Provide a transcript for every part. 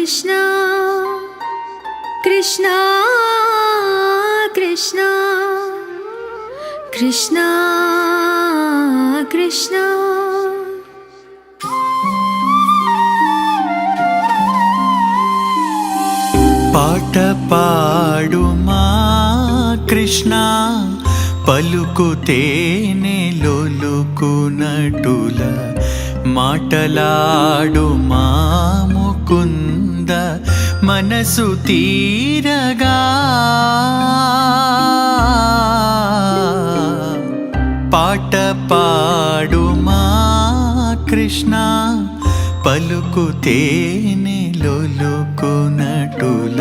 Krishna, Krishna, Krishna, Krishna, Krishna. పాట పాడుమా కృష్ణ పలుకుతేనే లొలుకునటుల మాటలాడుమా ముకుంద మనసు తీరగా పాట పాడుమా కృష్ణ పలుకుతేనే లొలుకునటుల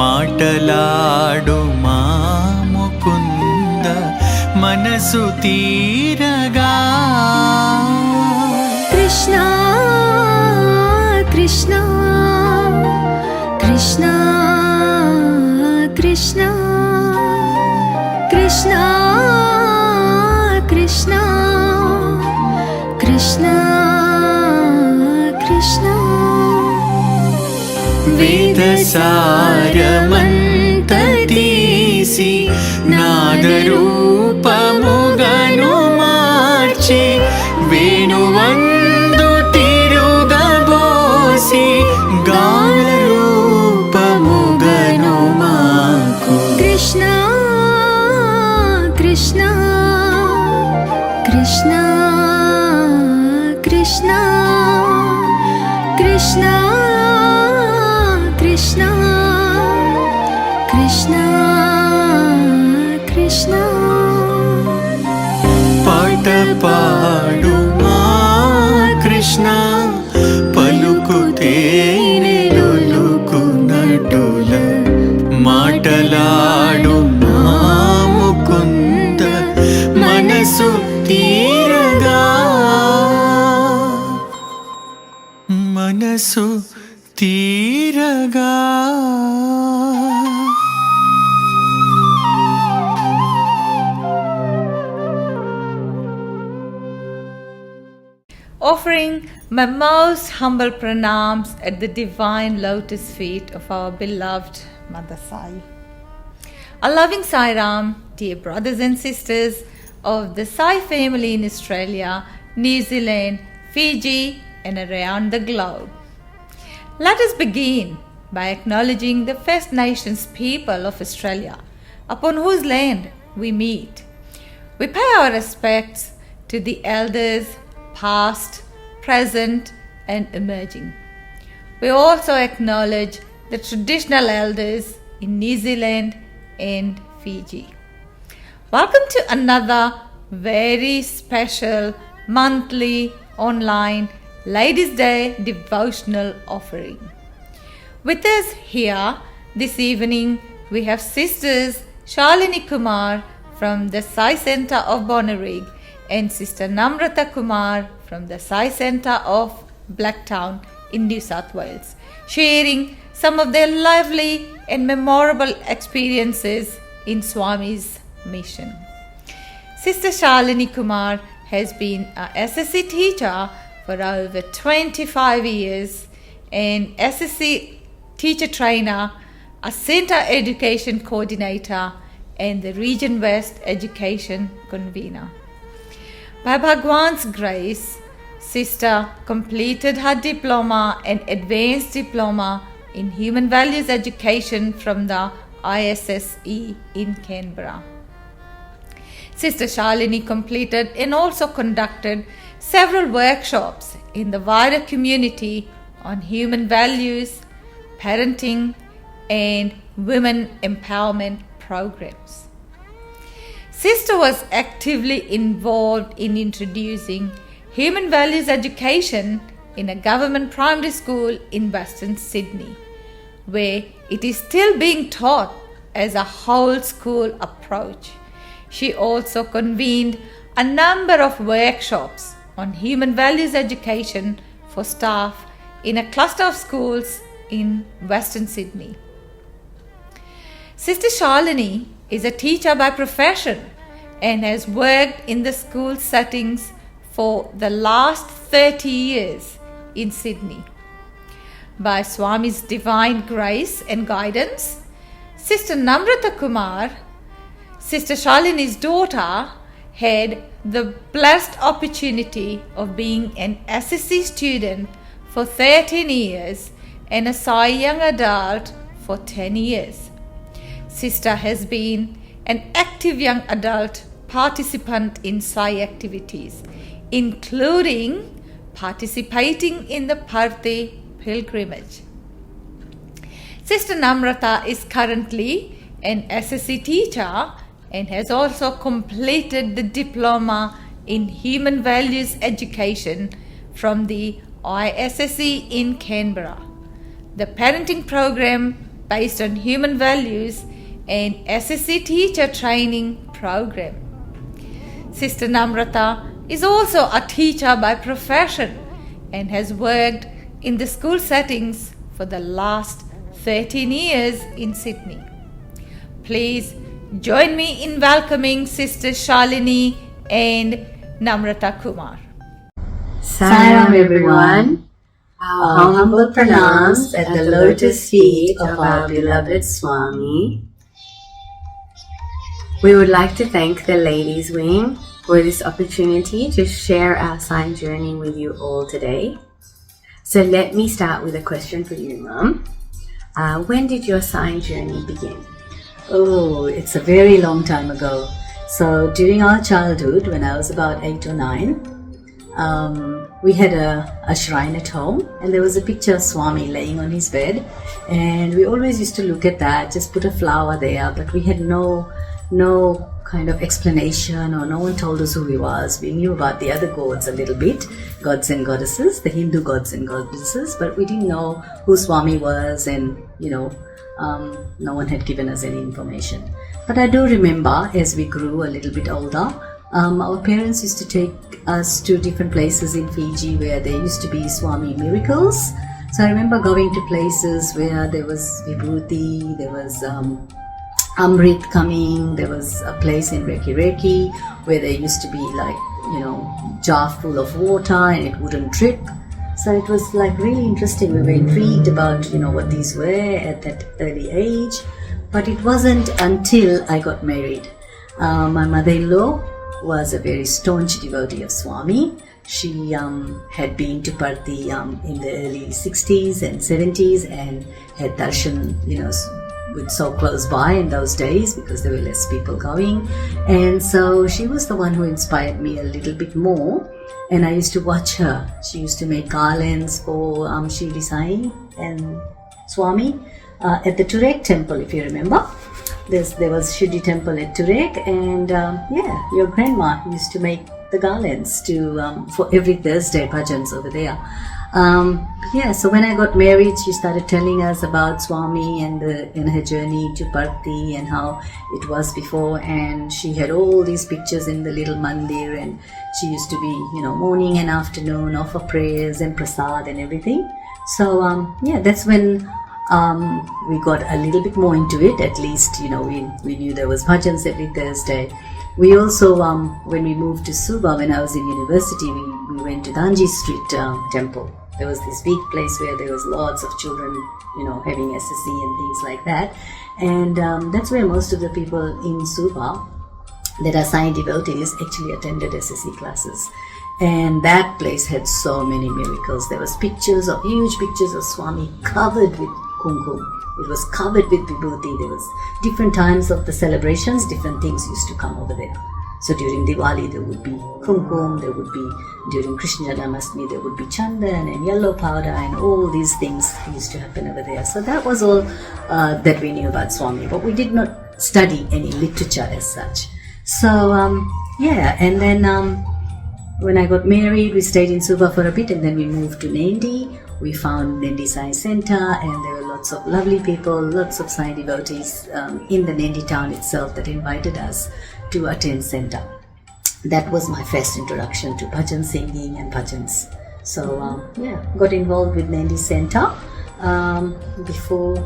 మాటలాడుమా ముకుంద మనసు తీరగా కృష్ణ కృష్ణ కృష్ణ కృష్ణ కృష్ణ కృష్ణ కృష్ణ కృష్ణ వేద సారమంత తీసి నాదరూపముగను మార్చి వేణువందు తిరుగబోసి గానరూపముగను మాకు కృష్ణ కృష్ణ కృష్ణ కృష్ణ కృష్ణ కృష్ణ కృష్ణ కృష్ణ పాట పాడుమా కృష్ణ పలుకుతేనే లొలుకునటుల మాటలాడుమా ముకుంద మనసు తీరగా మనసు తీరగా. Offering my most humble pranams at the divine lotus feet of our beloved Mother Sai. A loving Sai Ram, dear brothers and sisters of the Sai family in Australia, New Zealand, Fiji and around the globe. Let us begin by acknowledging the First Nations people of Australia, upon whose land we meet. We pay our respects to the elders, past, present, and emerging. We also acknowledge the traditional elders in New Zealand and Fiji. Welcome to another very special monthly online Ladies' Day devotional offering. With us here this evening, we have Sisters Shalinee Kumar from the Sai Centre of Bonnyrigg and Sister Namrata Kumar from the Sai Centre of Blacktown in New South Wales, sharing some of their lively and memorable experiences in Swami's mission. Sister Shalinee Kumar has been a SSC teacher for over 25 years and SSC teacher trainer, a Centre Education Coordinator and the Region West Education Convener. By Bhagwan's grace, Sister completed her diploma and advanced diploma in Human Values Education from the ISSE in Canberra. Sister Shalinee completed and also conducted several workshops in the wider community on human values, parenting, and women empowerment programs. Sister was actively involved in introducing human values education in a government primary school in Western Sydney, where it is still being taught as a whole school approach. She also convened a number of workshops on human values education for staff in a cluster of schools in Western Sydney. Sister Shalinee is a teacher by profession and has worked in the school settings for the last 30 years in Sydney. by Swami's divine grace and guidance, Sister Namrata Kumar, Sister Shalinee's daughter, had the blessed opportunity of being an SSC student for 13 years and a Sai young adult for 10 years. Sister has been an active young adult participant in Sai activities, including participating in the Parthi pilgrimage. Sister Namrata is currently an SSC teacher and has also completed the diploma in Human Values Education from the ISSC in Canberra, the parenting program based on human values and SSC teacher training program. Sister Namrata is also a teacher by profession and has worked in the school settings for the last 13 years in Sydney. Please join me in welcoming Sister Shalinee and Namrata Kumar. Sairam everyone, our humble pranams at the lotus feet of our beloved Swami. We would like to thank the Ladies Wing for this opportunity to share our Sai journey with you all today. So let me start with a question for you, Mum. When did your Sai journey begin? Oh, it's a very long time ago. So during our childhood, when I was about 8 or 9, we had a shrine at home, and there was a picture of Swami laying on his bed, and we always used to look at that, just put a flower there, but we had no kind of explanation, or no one told us who he was. We knew about the other gods a little bit, gods and goddesses, the Hindu gods and goddesses, but we didn't know who Swami was, and no one had given us any information. But I do remember, as we grew a little bit older, our parents used to take us to different places in Fiji where there used to be Swami miracles. So I remember going to places where there was Vibhuti, there was Amrit coming, there was a place in Reki where there used to be jar full of water and it wouldn't drip. So it was really interesting. We were intrigued about what these were at that early age. But it wasn't until I got married. My mother-in-law was a very staunch devotee of Swami. She had been to Parthi in the early 60s and 70s and had darshan, so close by in those days because there were less people going. And so she was the one who inspired me a little bit more. And I used to watch her. She used to make garlands for Shirdi Sai and Swami at the Turek temple, if you remember. There was Shirdi temple at Turek, and your grandma used to make the garlands for every Thursday bhajans over there. So when I got married, she started telling us about Swami and her journey to Parthi and how it was before, and she had all these pictures in the little mandir, and she used to be, morning and afternoon offer prayers and prasad and everything. So that's when we got a little bit more into it. At least, we knew there was bhajans every Thursday. We also, when we moved to Suba, when I was in university, we went to Danji Street temple. There was this big place where there was lots of children, having SSC and things like that. And that's where most of the people in Suba that are Sai devotees actually attended SSC classes. And that place had so many miracles. There was huge pictures of Swami covered with kumkum. It was covered with vibhuti. There was different times of the celebrations, different things used to come over there. So during Diwali there would be kumkum, there would be, during Krishna Janmashtami there would be chandan and yellow powder, and all these things used to happen over there. So that was all that we knew about Swami, but we did not study any literature as such. So and then when I got married, we stayed in Suba for a bit, and then we moved to Nandi. We found Nandi Sai Center, and there were lots of lovely people, lots of Sai devotees in the Nandi town itself that invited us to attend center. That was my first introduction to bhajan singing and bhajans. So got involved with Nandi Center before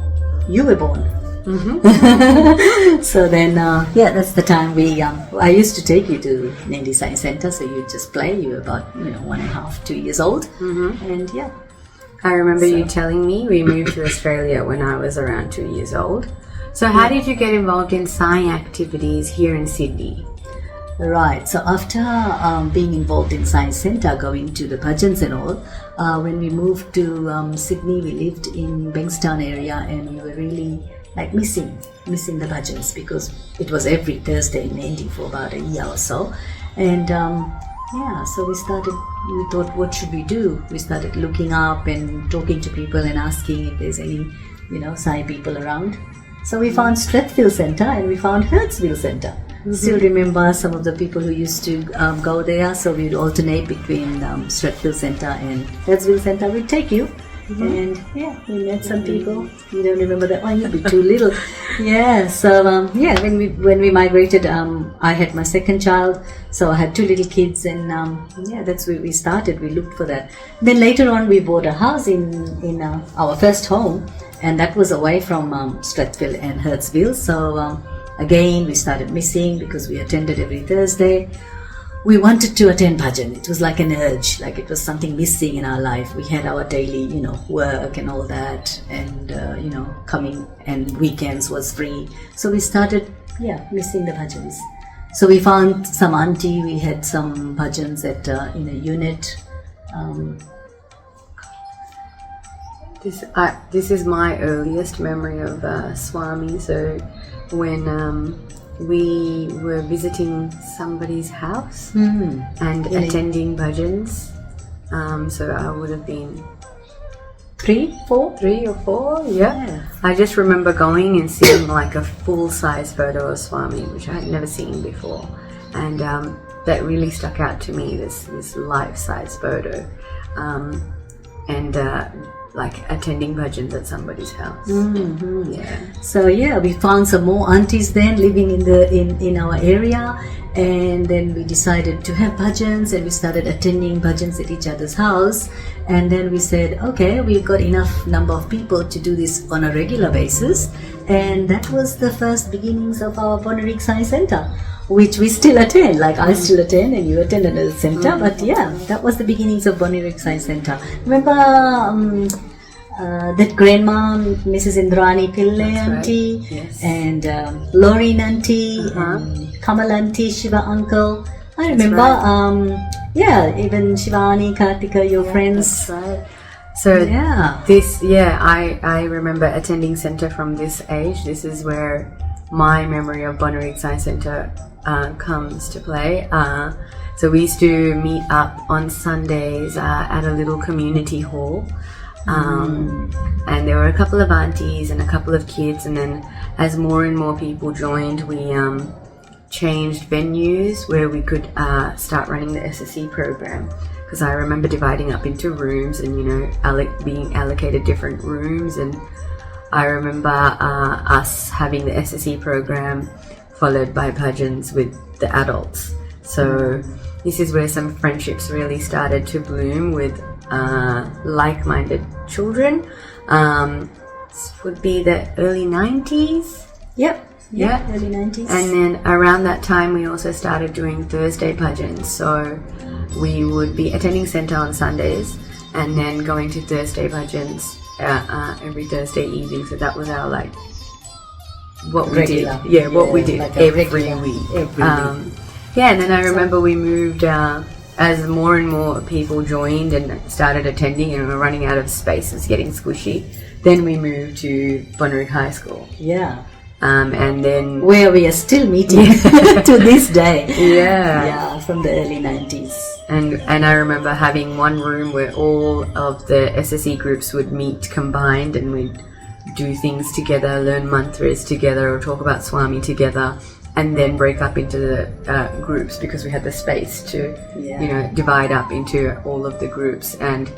you were born. Mm-hmm. So then, that's the time I used to take you to Nandi Sai Center, so you just play. You were about 1.5, 2 years old, and I remember you telling me we moved to Australia when I was around 2 years old. So how did you get involved in Sai activities here in Sydney? Right. So after being involved in Science Centre, going to the bhajans and all, when we moved to Sydney, we lived in Bankstown area, and we were really like missing the bhajans, because it was every Thursday in Indy for about a year or so. And so we thought, what should we do? We started looking up and talking to people and asking if there's any, Sai people around. So we found Strathfield Centre and we found Hertzville Centre. Still remember some of the people who used to go there, so we'd alternate between Strathfield Centre and Hertzville Centre. We'd take you. And we met some people. You don't remember that one? You'd be too little. So when we migrated, I had my second child, so I had 2 little kids, and that's where we started. We looked for that. Then later on, we bought a house in our first home, and that was away from Strathfield and Hertzville. So again, we started missing because we attended every Thursday. We wanted to attend bhajan. It was like an urge, like it was something missing in our life. We had our daily, work and all that, and coming, and weekends was free. So we started, missing the bhajans. So we found some auntie. We had some bhajans in a unit. This is my earliest memory of Swami. So when we were visiting somebody's house and attending bhajans. So I would have been 3 or 4. Yeah. I just remember going and seeing like a full-size photo of Swami, which I had never seen before, and that really stuck out to me. This life-size photo, and like attending bhajans at somebody's house. So we found some more aunties then living in our area, and then we decided to have bhajans, and we started attending bhajans at each other's house. And then we said, okay, we've got enough number of people to do this on a regular basis, and that was the first beginnings of our Bonarig Sai Centre, which we still attend. Like I still attend, and you attend another centre. But that was the beginnings of Bonarig Sai Centre. Remember that grandma, Mrs. Indrani Pillai auntie, and Laurie auntie, and Kamal auntie, Shiva uncle. I remember, even Shivani, Kartika, your friends. That's right. So I remember attending centre from this age. This is where my memory of Bonarig Sai Centre comes to play. So we used to meet up on Sundays at a little community hall, and there were a couple of aunties and a couple of kids, and then as more and more people joined, we changed venues where we could start running the SSE program, because I remember dividing up into rooms and being allocated different rooms, and I remember us having the SSE program followed by bhajans with the adults. So this is where some friendships really started to bloom with like-minded children. This would be the early 90s. Early 90s. And then around that time we also started doing Thursday bhajans. So we would be attending centre on Sundays and then going to Thursday bhajans every Thursday evening. So that was our what we did like every week. And then I remember we moved as more and more people joined and started attending, and we were running out of space. It's getting squishy. Then we moved to Bonarig High School. And then where we are still meeting to this day. From the early 90s. And I remember having one room where all of the SSE groups would meet combined, and we'd do things together, learn mantras together, or talk about Swami together, and then break up into the groups, because we had the space to divide up into all of the groups. And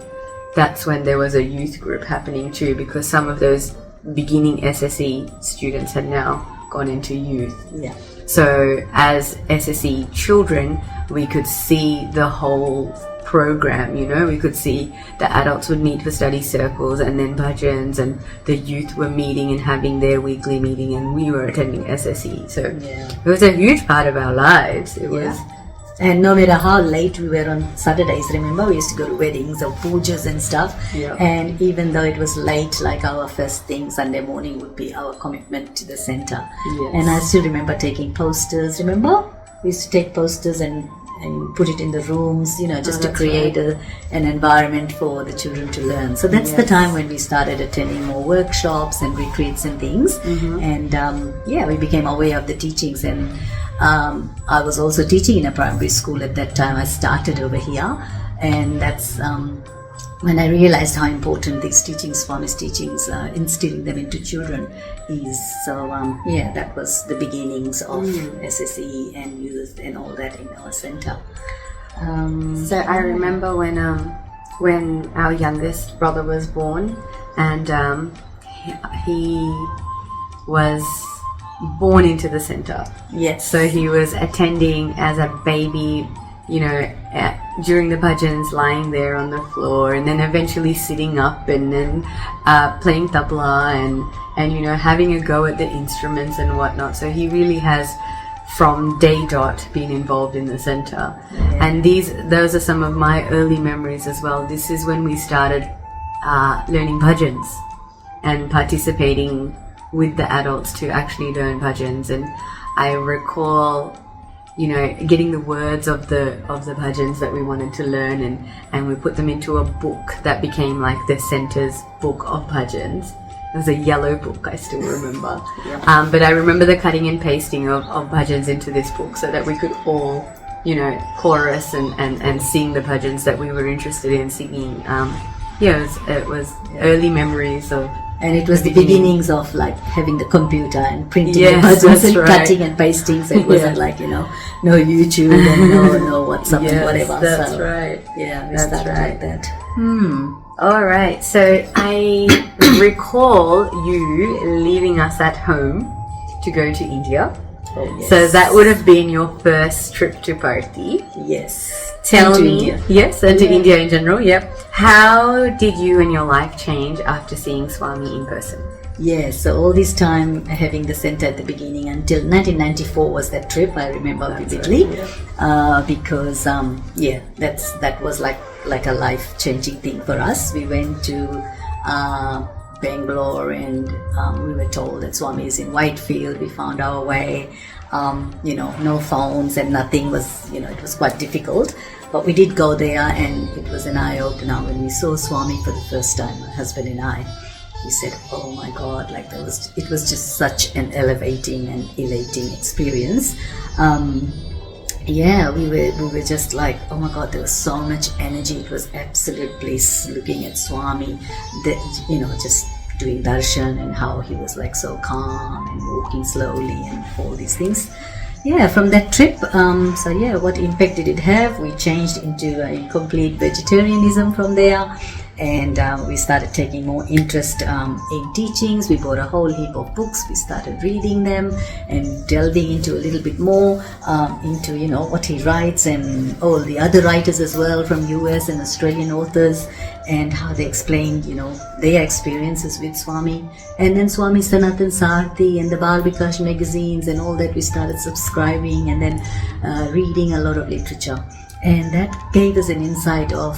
that's when there was a youth group happening too, because some of those beginning SSE students had now gone into youth. So as SSE children, we could see the whole program, we could see the adults would meet for study circles, and then bhajans, and the youth were meeting and having their weekly meeting, and we were attending SSE. So it was a huge part of our lives. It was And no matter how late we were on Saturdays, remember, we used to go to weddings or pujas and stuff. Yeah. And even though it was late, like our first thing, Sunday morning would be our commitment to the center. Yes. And I still remember taking posters, remember? We used to take posters and put it in the rooms, just to that's create an environment for the children to learn. So that's the time when we started attending more workshops and retreats and things. And we became aware of the teachings. And I was also teaching in a primary school at that time. I started over here, and that's when I realized how important these teachings, Swami's teachings, instilling them into children is. So that was the beginnings of SSE and youth and all that in our center. So I remember when our youngest brother was born, and he was born into the center. Yes. So he was attending as a baby, during the bhajans, lying there on the floor, and then eventually sitting up, and then playing tabla and having a go at the instruments and whatnot. So he really has, from day dot, been involved in the center. Yeah. And those are some of my early memories as well. This is when we started learning bhajans and participating with the adults to actually learn bhajans. And I recall getting the words of the bhajans that we wanted to learn, and we put them into a book that became like the center's book of bhajans. It was a yellow book, I still remember. But I remember the cutting and pasting of bhajans into this book so that we could all, chorus and sing the bhajans that we were interested in singing. It was early memories of. And it was the beginnings of like having the computer and printing Yes, the bhajans that's and right. cutting and pasting. So it wasn't like, no YouTube and no WhatsApp and whatever. That's so, right. Yeah, we That's started right. like that. All right. So I recall you leaving us at home to go to India. Oh, yes. So that would have been your first trip to Parthi. Yes. Tell And to me, India. yes, and to India in general, yep. How did you and your life change after seeing Swami in person? Yes, so all this time having the center at the beginning until 1994 was that trip, I remember vividly. Because that was like a life-changing thing for us. We went to Bangalore, and we were told that Swami is in Whitefield. We found our way. No phones and nothing was, it was quite difficult. But we did go there, and it was an eye-opener when we saw Swami for the first time, my husband and I. We said, oh my God, it was just such an elevating and elating experience. We were just like, oh my God, there was so much energy. It was absolute bliss looking at Swami, just doing darshan, and how he was like so calm and walking slowly and all these things. From that trip, what impact did it have? We changed into a complete vegetarianism from there, and we started taking more interest in teachings. We bought a whole heap of books. We started reading them and delving into a little bit more into what he writes, and all the other writers as well from US and Australian authors, and how they explained their experiences with Swami. And then Swami Sanatan Sarthi and the Bal Vikash magazines and all that, we started subscribing, and then reading a lot of literature. And that gave us an insight of,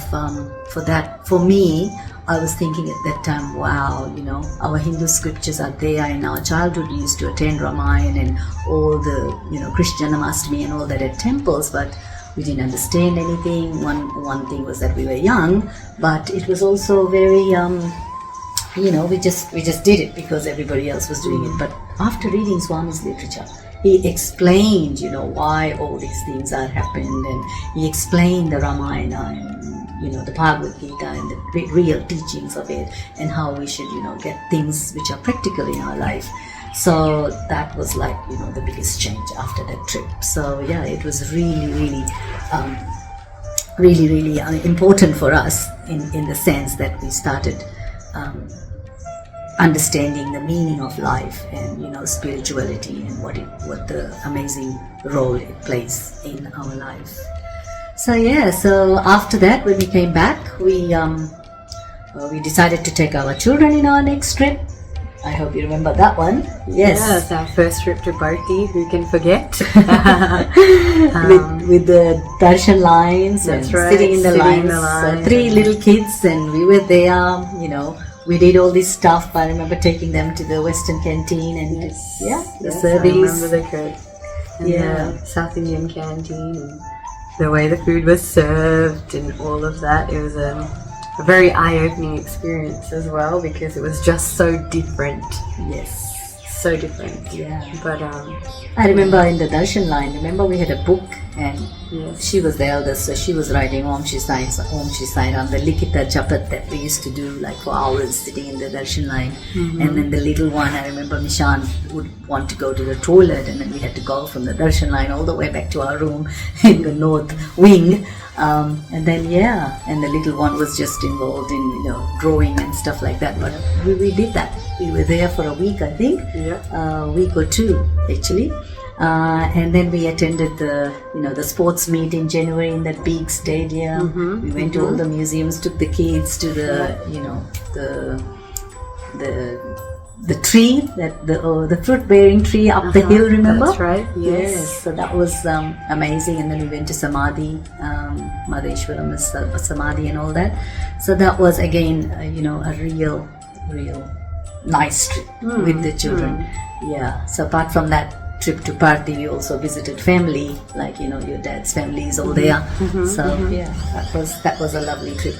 for me, I was thinking at that time, wow, our Hindu scriptures are there. In our childhood, we used to attend Ramayana and all the, Krishna Janamastami and all that at temples, but we didn't understand anything. One thing was that we were young, but it was also very, we just did it because everybody else was doing it. But after reading Swami's literature, he explained, why all these things are happened, and he explained the Ramayana and, the Bhagavad Gita and the real teachings of it, and how we should, get things which are practical in our life. So that was like, the biggest change after that trip. So it was really important for us in the sense that we started understanding the meaning of life and spirituality, and what the amazing role it plays in our life. So after that, when we came back, we decided to take our children in our next trip. I hope you remember that one. Yes. Yes, our first trip to Bharti, who can forget? With the darshan lines and That's right, sitting in the sitting in lines. the lines. 3 little kids, and we were there, we did all this stuff. I remember taking them to the Western canteen and the Yes, service. I remember the trip. And Yeah. the South Indian canteen, and the way the food was served and all of that. It was a very eye-opening experience as well, because it was just so different. Yes. So different. Yeah. But I remember in the darshan line, we had a book, and yes. she was the eldest, so she was writing Om Shri Sai Ram, the Likita Japat that we used to do like for hours sitting in the darshan line. And then the little one, I remember Mishan would want to go to the toilet, and then we had to go from the darshan line all the way back to our room in the north wing. And then and the little one was just involved in drawing and stuff like that. But we did that. We were there for a week, I think. A week or 2 actually. And then we attended the sports meet in January in that big stadium. We went to all the museums, took the kids to the tree, the fruit bearing tree up the hill, remember? That's right. Yes, so that was amazing. And then we went to Samadhi, Mother Ishwaram's Samadhi and all that. So that was again, a real nice trip with the children. Yeah. So apart from that trip to Parthi, we also visited family, like your dad's family is all there. So that was a lovely trip.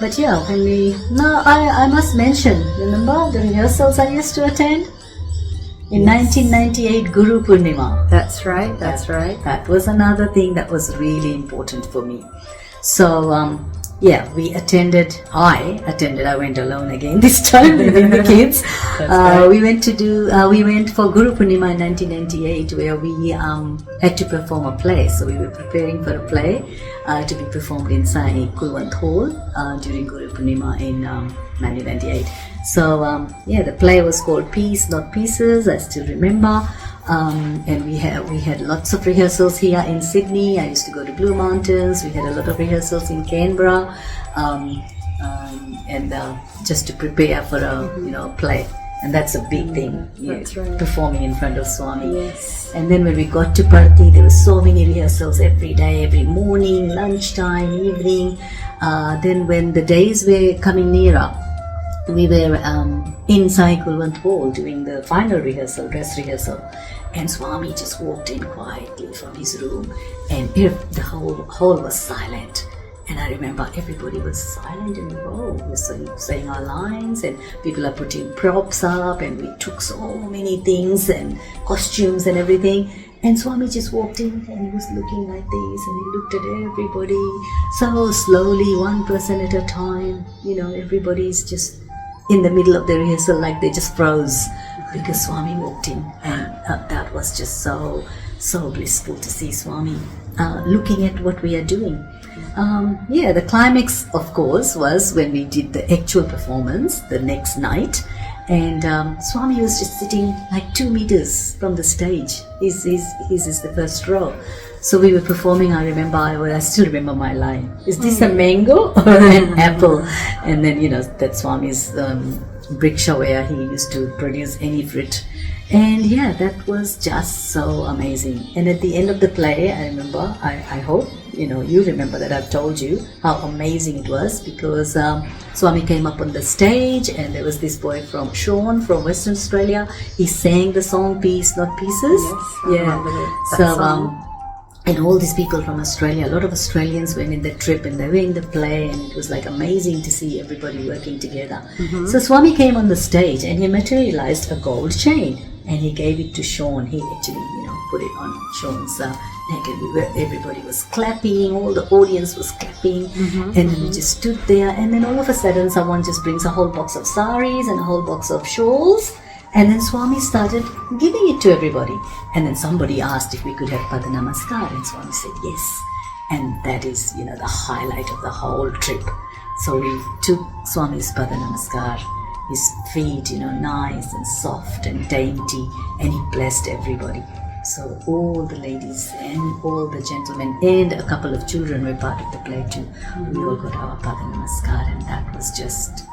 But I must mention, remember the rehearsals I used to attend? In 1998, Guru Purnima. That's right. That's right. That was another thing that was really important for me. So, we attended. I went alone again this time with the kids. We went for Guru Purnima in 1998, where we had to perform a play. So we were preparing for a play to be performed in Sai Kulwant Hall during Guru Purnima in 1998. So the play was called Peace Not Pieces. I still remember. And we had lots of rehearsals here in Sydney. I used to go to Blue Mountains. We had a lot of rehearsals in Canberra, and just to prepare for a play. And that's a big thing. That's right. Performing in front of Swami. Yes. And then when we got to Parthi, there were so many rehearsals every day, every morning, lunchtime, evening. Then when the days were coming nearer, we were in Sai Kulwant Hall doing the final rehearsal, dress rehearsal, and Swami just walked in quietly from his room, and the whole hall was silent. And I remember everybody was silent in the hall. We were saying our lines, and people are putting props up, and we took so many things and costumes and everything. And Swami just walked in, and he was looking like this, and he looked at everybody so slowly, one person at a time. Everybody's just in the middle of the rehearsal, like they just froze because Swami walked in, and that was just so blissful to see Swami looking at what we are doing. The climax, of course, was when we did the actual performance the next night, and Swami was just sitting like 2 meters from the stage. His is the first row. So we were performing. I still remember my line. Is this a mango or an apple? And then, that's Swami's briksha where he used to produce any fruit. And that was just so amazing. And at the end of the play, I remember, I hope, you remember that I've told you how amazing it was, because Swami came up on the stage, and there was this boy from Sean from Western Australia. He sang the song Peace Not Pieces. Yes, so and all these people from Australia, a lot of Australians went in the trip, and they were in the play, and it was like amazing to see everybody working together. So Swami came on the stage, and he materialized a gold chain, and he gave it to Sean. He actually, put it on Sean's neck, and everybody was clapping, all the audience was clapping, and then we just stood there, and then all of a sudden someone just brings a whole box of saris and a whole box of shawls. And then Swami started giving it to everybody. And then somebody asked if we could have Pada Namaskar, and Swami said yes. And that is, the highlight of the whole trip. So we took Swami's Pada Namaskar, his feet, nice and soft and dainty, and he blessed everybody. So all the ladies and all the gentlemen and a couple of children were part of the play too. We all got our Pada Namaskar, and that was just,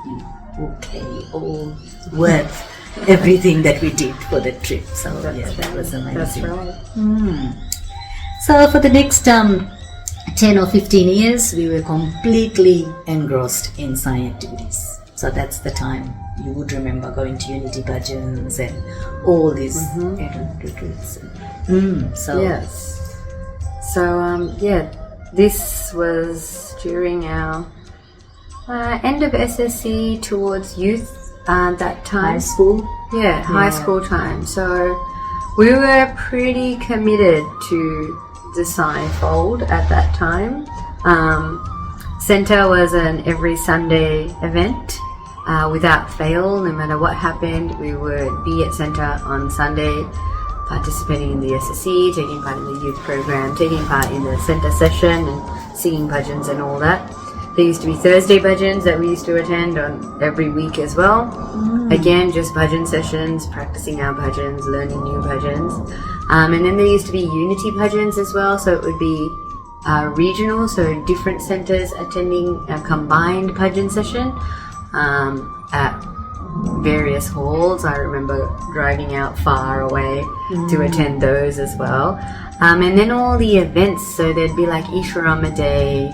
all worth everything that we did for the trip. So that was amazing. That's right. So for the next 10 or 15 years, we were completely engrossed in Sai activities. So that's the time you would remember going to Unity Bhajans and all these retreats. So Yes. So this was during our end of SSC towards youth that time. high school. Yeah, high school time. So we were pretty committed to the Sai fold at that time. Centre was an every Sunday event. Without fail, no matter what happened, we would be at Centre on Sunday, participating in the SSC, taking part in the youth program, taking part in the Centre session and singing bhajans and all that. There used to be Thursday bhajans that we used to attend on every week as well. Again, just bhajan sessions, practicing our bhajans, learning new bhajans. And then there used to be unity bhajans as well, so it would be regional, so different centres attending a combined bhajan session at various halls. I remember driving out far away to attend those as well. And then all the events, so there'd be like Ishwarama Day,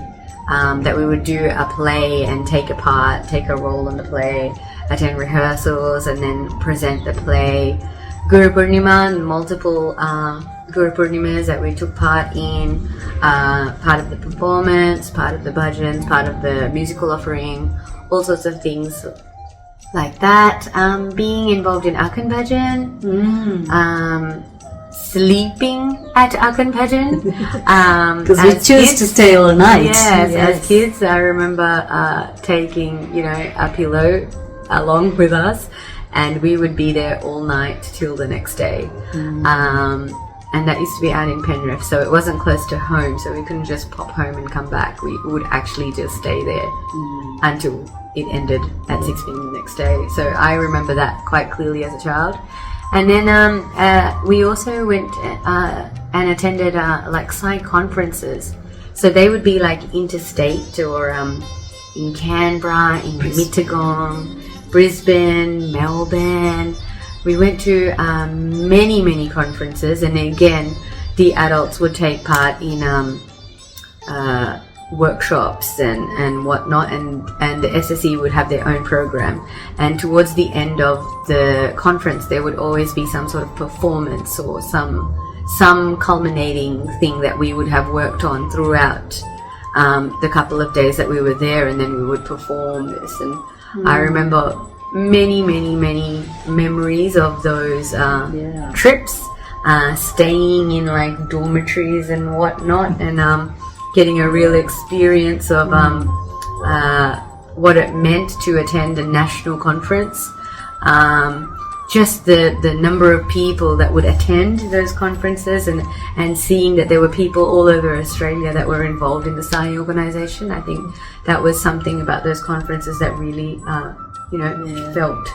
that we would do a play and take a role in the play, attend rehearsals and then present the play. Guru Purnima and multiple Guru Purnimas that we took part in, part of the performance, part of the bhajans, part of the musical offering, all sorts of things like that. Being involved in Akan Bhajan, sleeping at Akan Bhajan. Because we chose to stay all night. Yes, as kids, I remember taking, a pillow along with us, and we would be there all night till the next day. And that used to be out in Penrith, so it wasn't close to home, so we couldn't just pop home and come back. We would actually just stay there until it ended at 6 p.m. the next day. So I remember that quite clearly as a child. And then we also went and attended like Sai conferences. So they would be like interstate or in Canberra, in Mittagong, Brisbane, Melbourne. We went to many conferences, and again, the adults would take part in workshops and whatnot, and the SSE would have their own program. And towards the end of the conference, there would always be some sort of performance or some culminating thing that we would have worked on throughout the couple of days that we were there, and then we would perform this. And I remember many memories of those trips, staying in like dormitories and whatnot, and getting a real experience of what it meant to attend a national conference. Just the number of people that would attend those conferences, and seeing that there were people all over Australia that were involved in the Sai organisation. I think that was something about those conferences that really felt.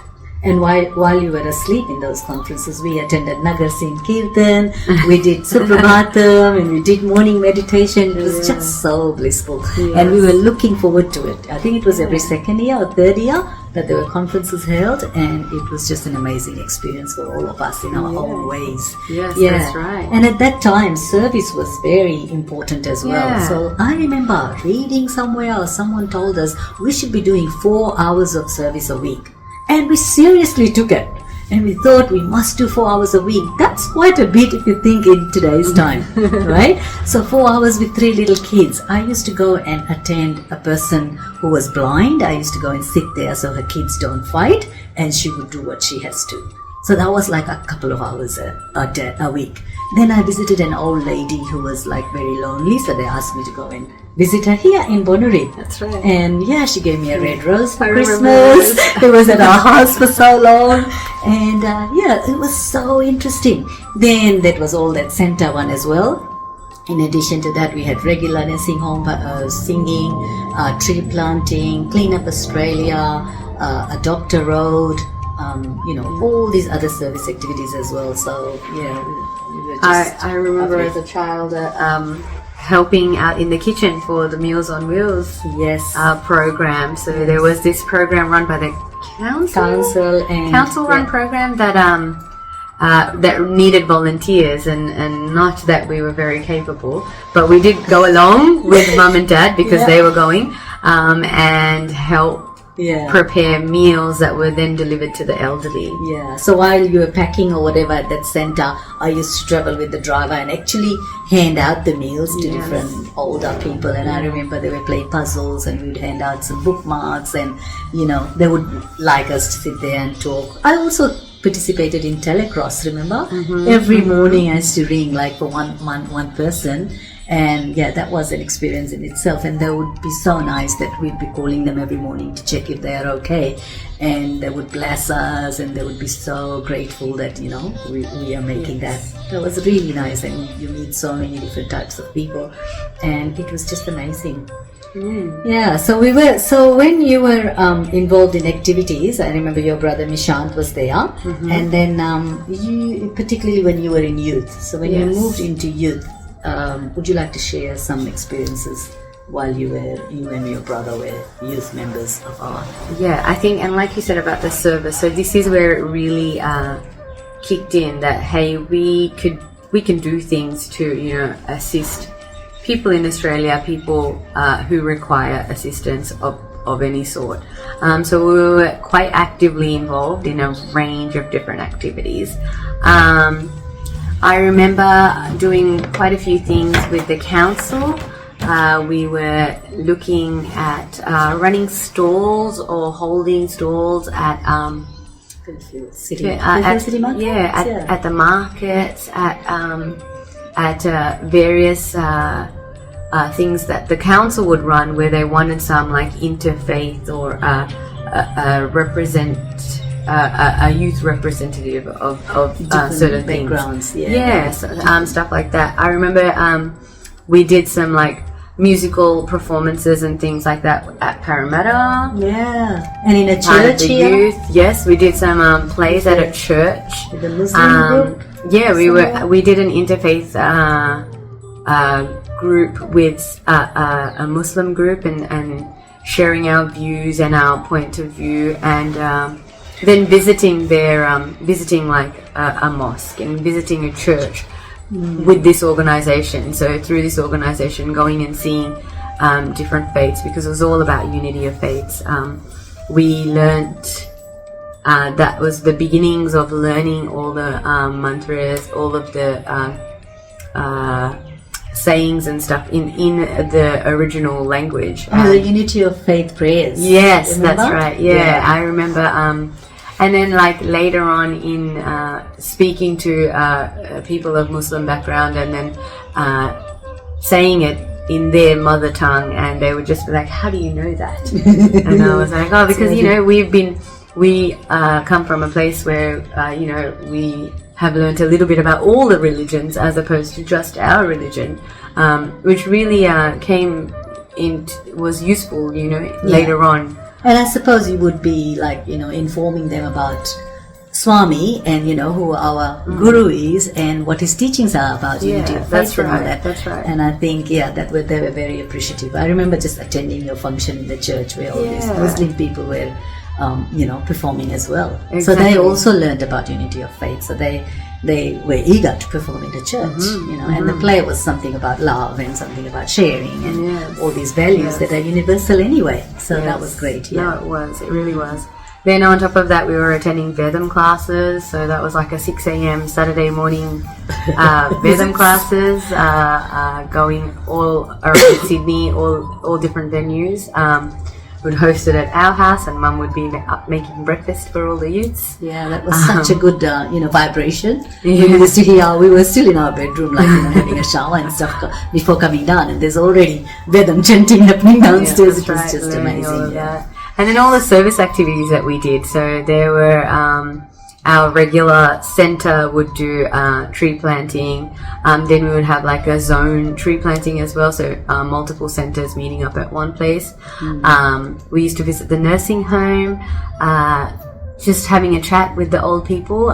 And while you were asleep in those conferences, we attended Nagar Singh Kirtan, we did Suprabhatam, and we did morning meditation. It was just so blissful. And we were looking forward to it. I think it was every second year or third year that there were conferences held, and it was just an amazing experience for all of us in our own ways. Yes, that's right. And at that time, service was very important as well. Yeah. So I remember reading somewhere, or someone told us we should be doing 4 hours of service a week. And we seriously took it. And we thought we must do 4 hours a week. That's quite a bit if you think in today's time, right? So 4 hours with 3 little kids. I used to go and attend a person who was blind. I used to go and sit there so her kids don't fight, and she would do what she has to. So that was like a couple of hours a week. Then I visited an old lady who was like very lonely, so they asked me to go and visit her here in Bonnuri. That's right. And she gave me a red rose for I Christmas. It was at our house for so long. And it was so interesting. Then that was all that centre one as well. In addition to that, we had regular nursing home singing, tree planting, Clean Up Australia, Adopt a Road, all these other service activities as well. So, we were just I remember as a child helping out in the kitchen for the Meals on Wheels program. So there was this program run by the council run program that that needed volunteers, and not that we were very capable, but we did go along with mum and dad because they were going and help prepare meals that were then delivered to the elderly. Yeah, so while you were packing or whatever at that center, I used to travel with the driver and actually hand out the meals to different older people. And I remember they would play puzzles and we'd hand out some bookmarks, and they would like us to sit there and talk. I also participated in telecross, remember? Every morning I used to ring like for one person. And that was an experience in itself, and they would be so nice that we'd be calling them every morning to check if they are okay, and they would bless us, and they would be so grateful that we are making that. That was really nice, and you meet so many different types of people, and it was just amazing. Yeah, so when you were involved in activities, I remember your brother Mishant was there, and then you, particularly when you were in youth, so when you moved into youth, would you like to share some experiences while you and your brother were youth members of our? Yeah, I think, and like you said about the service, so this is where it really kicked in that, hey, we can do things to assist people in Australia, people who require assistance of any sort. So we were quite actively involved in a range of different activities. I remember doing quite a few things with the council. We were looking at running stalls or holding stalls at city markets? At the markets, at various things that the council would run, where they wanted some like interfaith or a youth representative of certain backgrounds, things. Stuff like that. I remember we did some like musical performances and things like that at Parramatta. Yeah, and in a church the here. Youth, yes, we did some plays at a church. The Muslim group. Yeah, we did an interfaith group with a Muslim group and sharing our views and our point of view, and then visiting like a mosque and visiting a church with this organization. So through this organization, going and seeing different faiths, because it was all about unity of faiths. We learnt that was the beginnings of learning all the mantras, all of the sayings and stuff in the original language. The unity of faith prayers. Yes, remember? That's right. Yeah, I remember. And then like later on in speaking to people of Muslim background, and then saying it in their mother tongue, and they would just be like, how do you know that? And I was like, oh, because we come from a place where we have learned a little bit about all the religions as opposed to just our religion, which really was useful later on. And I suppose you would be like, informing them about Swami and, who our guru is and what his teachings are about unity of faith and all that. That's right. And I think, they were very appreciative. I remember just attending your function in the church where all these Muslim people were, performing as well. Exactly. So they also learned about unity of faith. So they were eager to perform in the church, and the play was something about love and something about sharing and all these values that are universal anyway. So that was great. Yeah. No, it really was. Then on top of that, we were attending Vedam classes. So that was like a 6 a.m. Saturday morning Vedam classes, going all around Sydney, all different venues. Would host it at our house, and Mum would be up making breakfast for all the youths. Yeah, that was such a good, vibration. We used to hear, we were still in our bedroom, like, having a shower and stuff before coming down, and there's already Vedam chanting happening downstairs. It was just amazing. And then all the service activities that we did. So there were our regular centre would do tree planting. Then we would have like a zone tree planting as well. So multiple centres meeting up at one place. We used to visit the nursing home, just having a chat with the old people,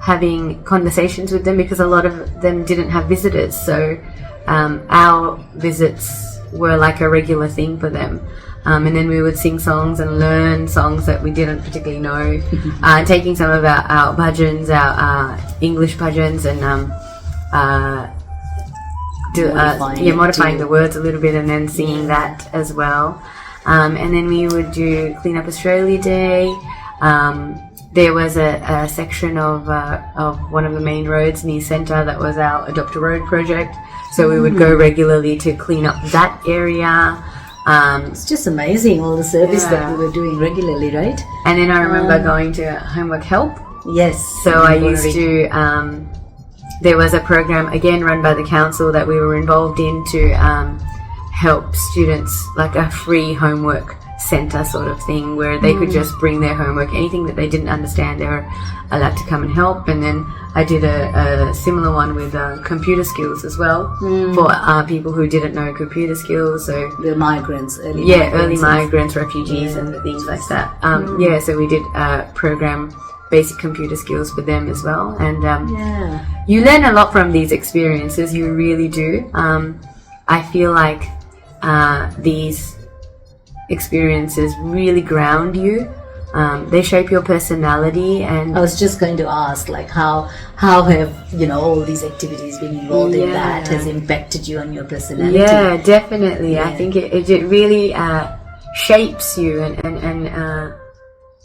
having conversations with them, because a lot of them didn't have visitors. So our visits were like a regular thing for them. And then we would sing songs and learn songs that we didn't particularly know, taking some of our bhajans, our English bhajans, and modifying the words a little bit, and then singing that as well. And then we would do Clean Up Australia Day. There was a section of one of the main roads near Centre that was our Adopt a Road project. So we would go regularly to clean up that area. It's just amazing, all the service that we were doing regularly, right? And then I remember going to homework help. Yes. So I used to, there was a program again run by the council that we were involved in to help students, like a free homework centre sort of thing, where they could just bring their homework, anything that they didn't understand, they were allowed to come and help. And then I did a similar one with computer skills as well, for people who didn't know computer skills. So the migrants, early migrants, refugees, and things like that. So we did program basic computer skills for them as well. And you learn a lot from these experiences, you really do. I feel like these experiences really ground you. They shape your personality. And I was just going to ask, like, how have all these activities being involved in that has impacted you on your personality? Yeah, definitely. I think it really shapes you and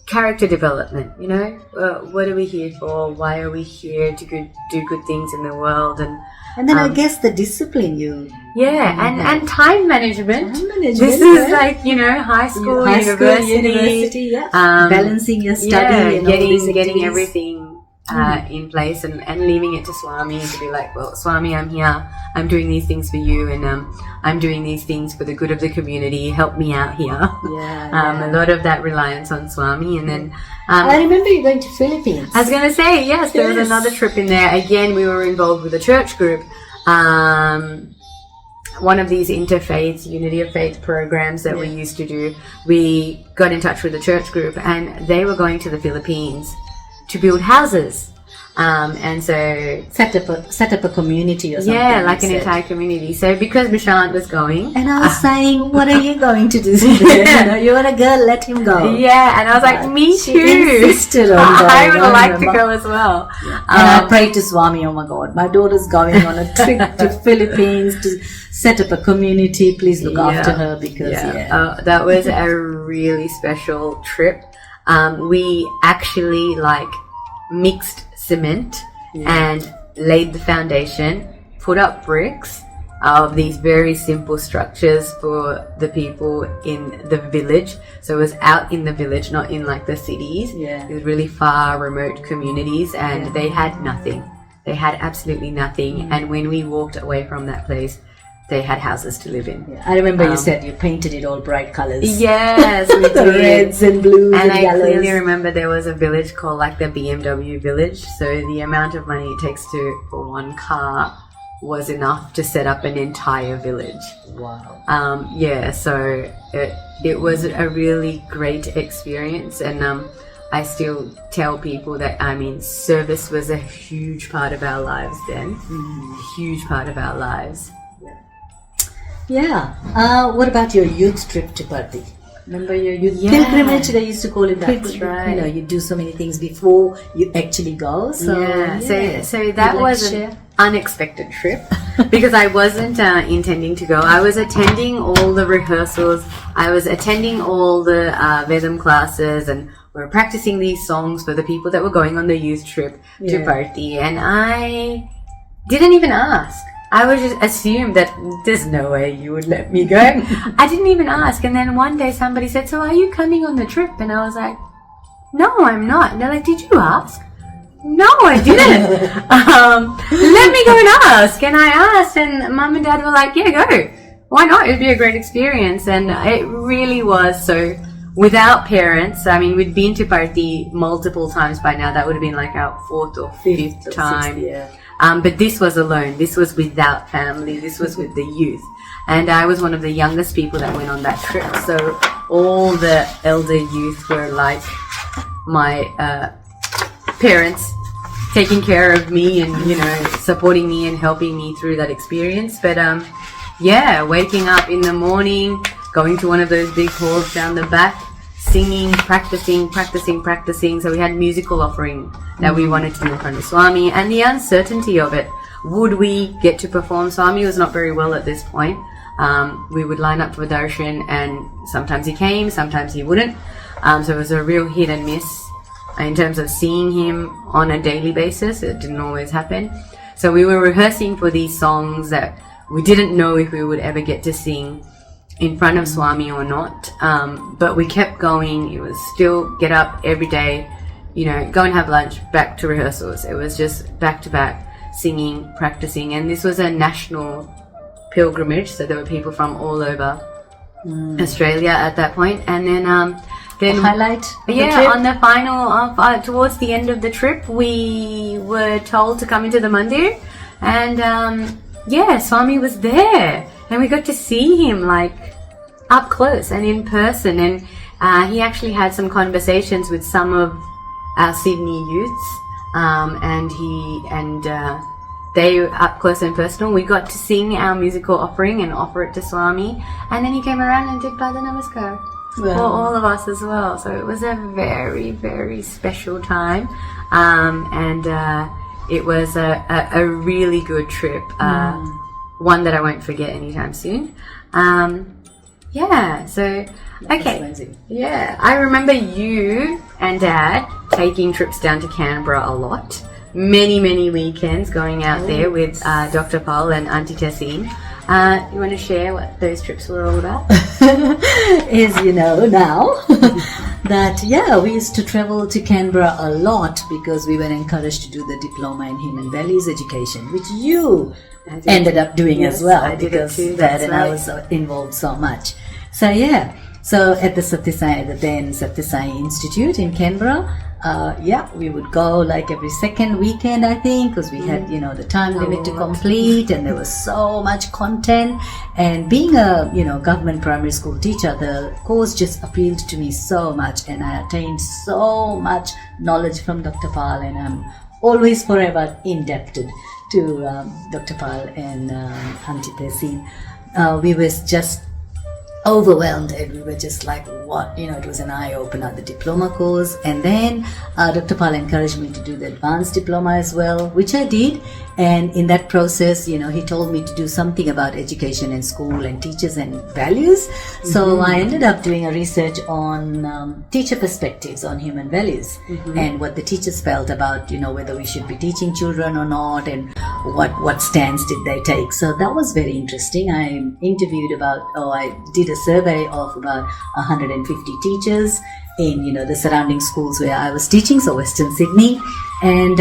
character development. What are we here for? Why are we here to do good things in the world? And then I guess the discipline you... and time management. This is right? like, high school, university, balancing your study and getting everything in place and leaving it to Swami to be like, well, Swami, I'm here, I'm doing these things for you, and I'm doing these things for the good of the community, help me out here. A lot of that reliance on Swami. And then I remember you going to Philippines. I was going to say, yes, there was another trip in there. Again, we were involved with a church group. One of these interfaith, unity of faith programs that we used to do, we got in touch with the church group, and they were going to the Philippines to build houses. And so set up a community or something. Yeah, like an entire community. So because Mishant was going, and I was saying, what are you going to do today? You're a girl, let him go. Yeah, and I was like, me too. She insisted on going. I would like to go as well. Yeah. And I prayed to Swami, oh my God, my daughter's going on a trip to Philippines to set up a community. Please look after her, because that was a really special trip. We actually mixed cement and laid the foundation, put up bricks of these very simple structures for the people in the village. So it was out in the village, not in the cities. It was really far, remote communities, and they had nothing. They had absolutely nothing. And when we walked away from that place, they had houses to live in. I remember you said you painted it all bright colors. Yes, we the did. Reds and blues and I yellows. clearly remember there was a village called the BMW village. So the amount of money it takes for one car was enough to set up an entire village. Wow. So it was a really great experience, and I still tell people that, service was a huge part of our lives then. Huge part of our lives. Yeah. What about your youth trip to Parthi? Remember your youth pilgrimage? They used to call it That's right. You do so many things before you actually go. So so that was an unexpected trip because I wasn't intending to go. I was attending all the rehearsals. I was attending all the Vedam classes, and we were practicing these songs for the people that were going on the youth trip to Parthi, and I didn't even ask. I would just assume that there's no way you would let me go. I didn't even ask. And then one day somebody said, so are you coming on the trip? And I was like, no, I'm not. And they're like, did you ask? No, I didn't. Let me go and ask. And I asked, and Mum and Dad were like, yeah, go. Why not? It'd be a great experience. And it really was. So without parents, we'd been to Parthi multiple times by now. That would have been our fourth or fifth time. But this was alone. This was without family. This was with the youth. And I was one of the youngest people that went on that trip. So all the elder youth were like my parents, taking care of me and, supporting me and helping me through that experience. But, waking up in the morning, going to one of those big halls down the back, singing, practicing. So we had musical offering that we wanted to do in front of Swami, and the uncertainty of it. Would we get to perform? Swami was not very well at this point. We would line up for darshan, and sometimes he came, sometimes he wouldn't. So it was a real hit and miss in terms of seeing him on a daily basis. It didn't always happen. So we were rehearsing for these songs that we didn't know if we would ever get to sing in front of Swami or not. But we kept going. It was still get up every day, go and have lunch, back to rehearsals. It was just back to back, singing, practicing. And this was a national pilgrimage, so there were people from all over Australia at that point. And then highlight on the final towards the end of the trip, we were told to come into the mandir, and Swami was there, and we got to see him like up close and in person, and he actually had some conversations with some of our Sydney youths, and they were up close and personal. We got to sing our musical offering and offer it to Swami, and then he came around and did Pada Namaskar for all of us as well. So it was a very, very special time, and it was a really good trip, one that I won't forget anytime soon. I remember you and Dad taking trips down to Canberra a lot. Many weekends going out there with Dr. Paul and Auntie Tessine. You want to share what those trips were all about? Is now that we used to travel to Canberra a lot because we were encouraged to do the diploma in human values education, which you ended up doing as well, because Dad and I was involved so much. So at the Sathya Sai Institute in Canberra, we would go like every second weekend, I think, because we had, the time limit to complete, and there was so much content. And being a, government primary school teacher, the course just appealed to me so much, and I attained so much knowledge from Dr. Pal, and I'm always forever indebted to Dr. Pal and Auntie Tessin. We were just overwhelmed, and we were just like, what, it was an eye-opener, the diploma course. And then Dr. Pal encouraged me to do the advanced diploma as well, which I did. And in that process, he told me to do something about education and school and teachers and values. So I ended up doing a research on teacher perspectives on human values, and what the teachers felt about, whether we should be teaching children or not, and what stance did they take. So that was very interesting. I interviewed I did a survey of about 150 teachers in, the surrounding schools where I was teaching, so Western Sydney. And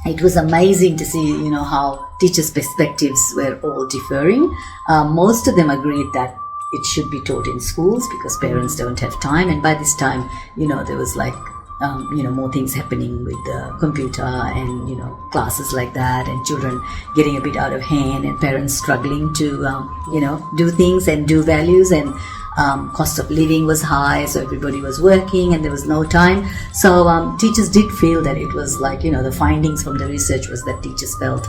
it was amazing to see, how teachers' perspectives were all differing. Most of them agreed that it should be taught in schools because parents don't have time. And by this time, there was like, more things happening with the computer and, classes like that, and children getting a bit out of hand, and parents struggling to, do things and do values, and cost of living was high, so everybody was working and there was no time. So teachers did feel that it was like, the findings from the research was that teachers felt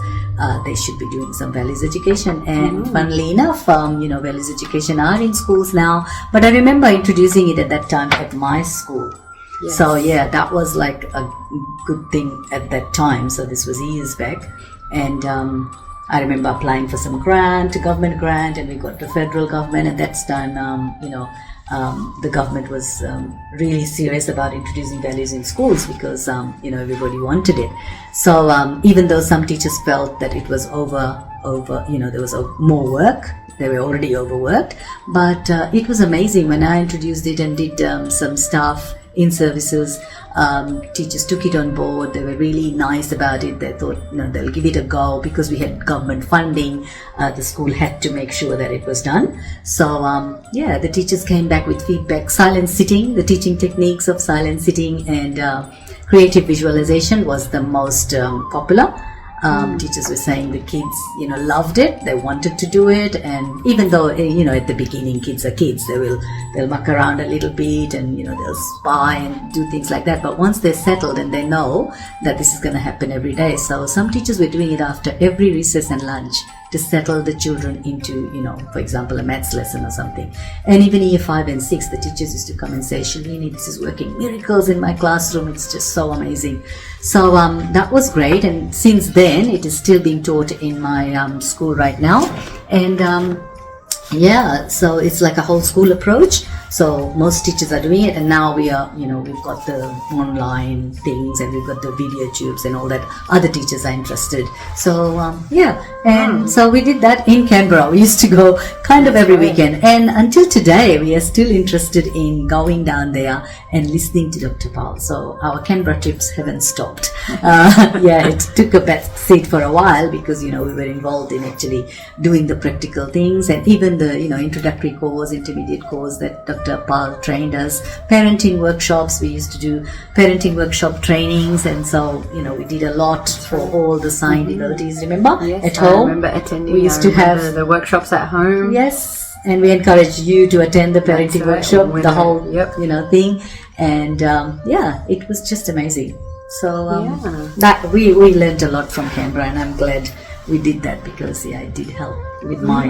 they should be doing some values education. And funnily enough, values education are in schools now, but I remember introducing it at that time at my school. Yes. So that was like a good thing at that time. So this was years back, and I remember applying for some government grant, and we got the federal government. At that time, the government was really serious about introducing values in schools because everybody wanted it. So even though some teachers felt that it was over, there was more work. They were already overworked, but it was amazing when I introduced it and did some staff in services. Teachers took it on board. They were really nice about it. They thought, they'll give it a go because we had government funding. The school had to make sure that it was done. So, the teachers came back with feedback. Silent sitting, the teaching techniques of silent sitting and creative visualization was the most popular. Teachers were saying the kids, loved it. They wanted to do it, and even though at the beginning kids are kids, they'll muck around a little bit, and they'll spy and do things like that. But once they're settled and they know that this is going to happen every day, so some teachers were doing it after every recess and lunch. to settle the children into, for example, a maths lesson or something. And even year 5 and 6, the teachers used to come and say, Shalinee, this is working miracles in my classroom. It's just so amazing. So that was great. And since then, it is still being taught in my school right now. And so it's like a whole school approach. So most teachers are doing it, and now we are, we've got the online things, and we've got the video tubes and all that. Other teachers are interested. So so we did that in Canberra. We used to go kind of every weekend, and until today we are still interested in going down there and listening to Dr. Paul. So our Canberra trips haven't stopped. It took a back seat for a while because we were involved in actually doing the practical things, and even the introductory course, intermediate course that Dr. Paul trained us. Parenting workshops, we used to do parenting workshop trainings, and so we did a lot for all the Sai devotees. Remember? Yes, at home. I remember attending. We used to have the workshops at home. Yes, and we encouraged you to attend the parenting workshop, the whole thing, and it was just amazing. So that we learned a lot from Canberra, and I'm glad we did that because it did help with my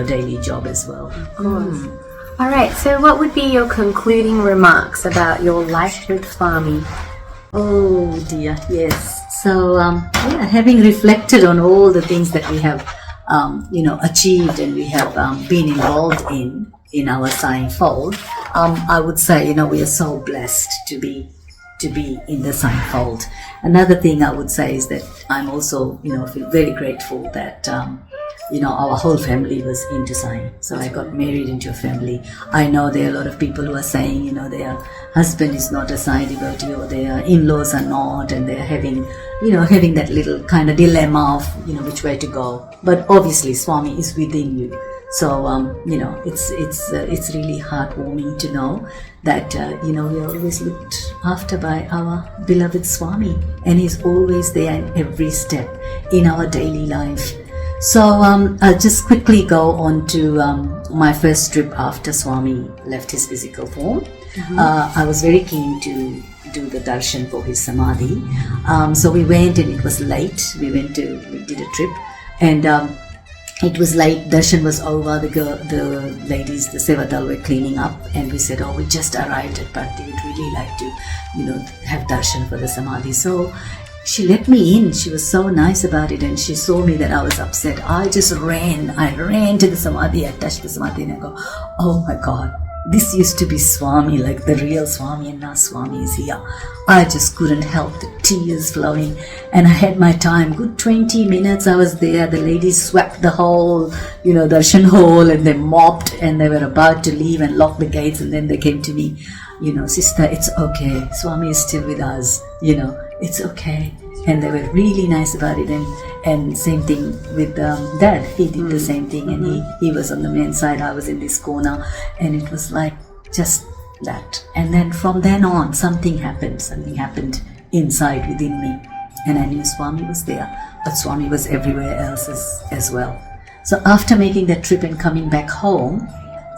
daily job as well. Of course. All right. So, what would be your concluding remarks about your life with Swami? Oh dear, yes. So having reflected on all the things that we have achieved and we have been involved in our Sai fold, I would say we are so blessed to be in the Sai fold. Another thing I would say is that I'm also feel very grateful that our whole family was into Sai. So I got married into a family. I know there are a lot of people who are saying their husband is not a Sai devotee, or their in-laws are not, and they're having that little kind of dilemma of which way to go. But obviously Swami is within you. So it's really heartwarming to know that we are always looked after by our beloved Swami, and he's always there in every step in our daily life. So I'll just quickly go on to my first trip after Swami left his physical form. I was very keen to do the darshan for his samadhi. So we went, and it was late. We did a trip, and it was late. Darshan was over. The ladies, the Sevadal, were cleaning up, and we said, we just arrived at Parthi. We'd really like to, have darshan for the samadhi. So she let me in. She was so nice about it, and she saw me that I was upset. I ran to the samadhi. I touched the samadhi, and I go, oh my God, this used to be Swami, like the real Swami, and now Swami is here. I just couldn't help the tears flowing, and I had my time. Good 20 minutes I was there. The ladies swept the whole, darshan hall, and they mopped, and they were about to leave and lock the gates, and then they came to me, sister, it's okay. Swami is still with us, it's okay. And they were really nice about it, and same thing with Dad. He did the same thing, and he was on the main side, I was in this corner, and it was like just that. And then from then on, something happened inside within me, and I knew Swami was there, but Swami was everywhere else as well. So after making that trip and coming back home,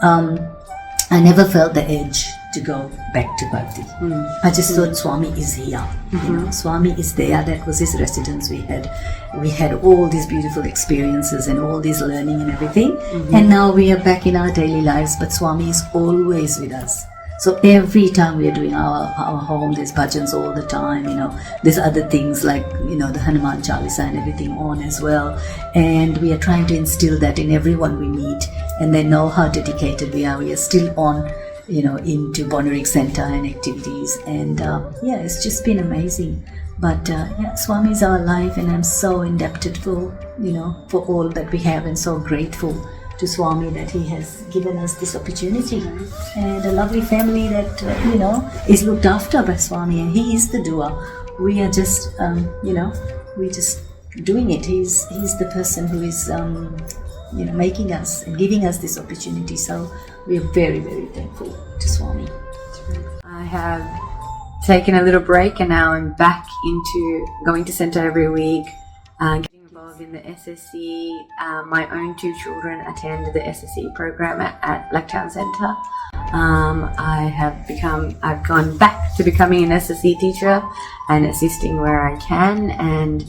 I never felt the edge to go back to Bhakti. I just thought Swami is here. Swami is there. That was his residence. We had all these beautiful experiences and all this learning and everything. And now we are back in our daily lives, but Swami is always with us. So every time we are doing our home, there's bhajans all the time, there's other things like, the Hanuman Chalisa and everything on as well. And we are trying to instill that in everyone we meet, and they know how dedicated we are. We are still on, into Bonnerig Center and activities. And it's just been amazing. But Swami is our life, and I'm so indebted for all that we have, and so grateful to Swami that he has given us this opportunity, and a lovely family that is looked after by Swami, and he is the doer. We are just we're just doing it. He's the person who is making us and giving us this opportunity. So we are very, very thankful to Swami. I have taken a little break, and now I'm back into going to center every week, getting involved in the SSC. My own 2 children attend the SSC program at Blacktown Center. I've gone back to becoming an SSC teacher and assisting where I can, and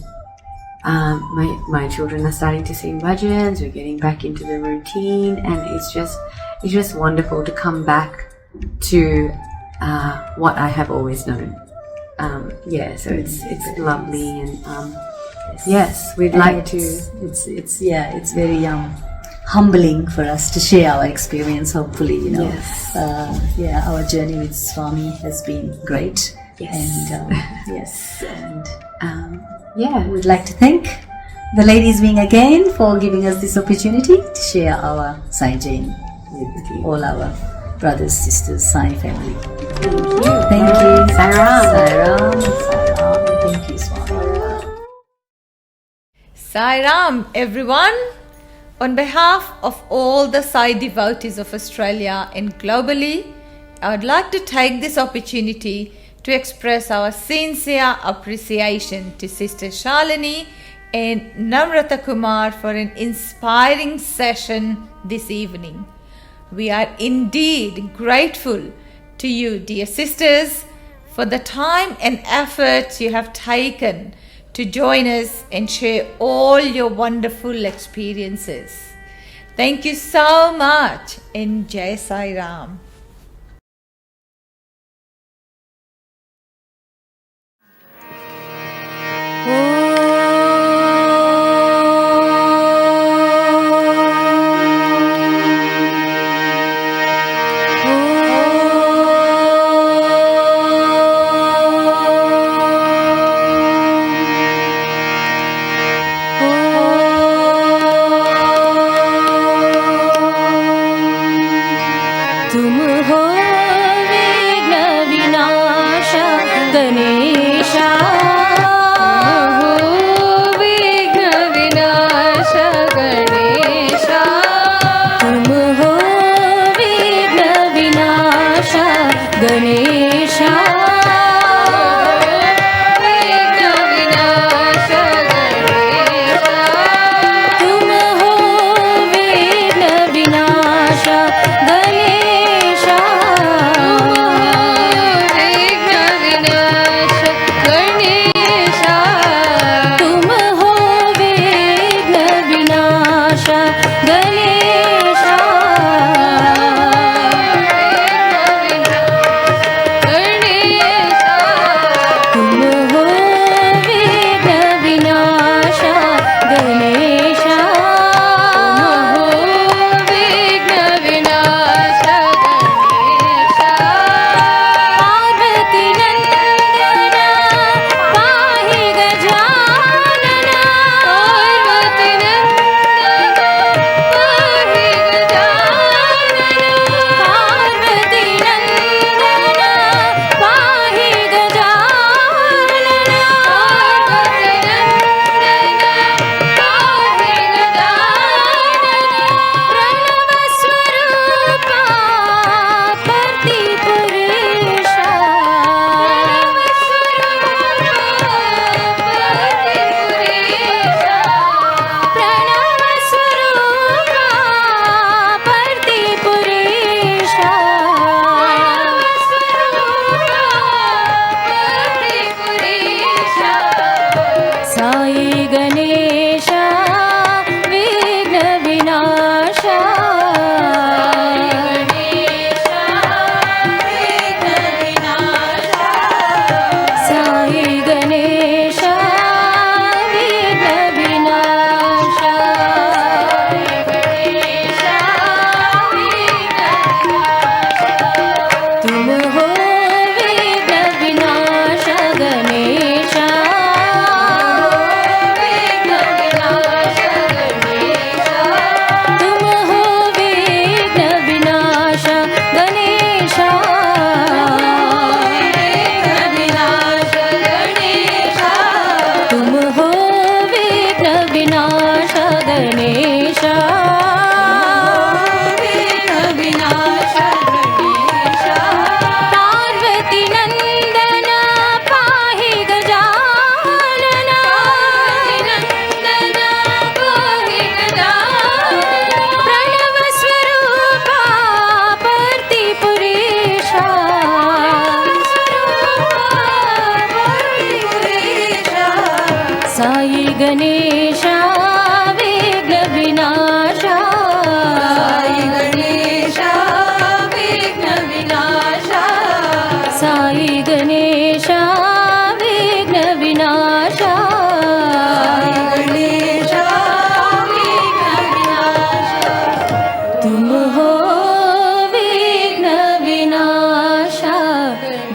my children are starting to sing bhajans. We're getting back into the routine, and it's just wonderful to come back to what I have always known. So it's lovely, and yes, we'd like to. It's very humbling for us to share our experience. Hopefully, Yes. Our journey with Swami has been great. Yes. And we'd like to thank the Ladies Wing again for giving us this opportunity to share our Sai journey with all our brothers, sisters, Sai family. Thank you. Sai Ram. Sai Ram. Sai Ram. Thank you, Swami. Sai Ram, everyone. On behalf of all the Sai devotees of Australia and globally, I would like to take this opportunity to express our sincere appreciation to Sister Shalinee and Namrata Kumar for an inspiring session this evening. We are indeed grateful to you, dear sisters, for the time and effort you have taken to join us and share all your wonderful experiences. Thank you so much, and Jai Sai Ram. Sai Ganesha विघ्न विनाशा साई गणेशा विघ्न विनाशा साई गणेशा विघ्न विनाशा साई गणेशा विघ्न विनाशा तुम हो विघ्न विनाशा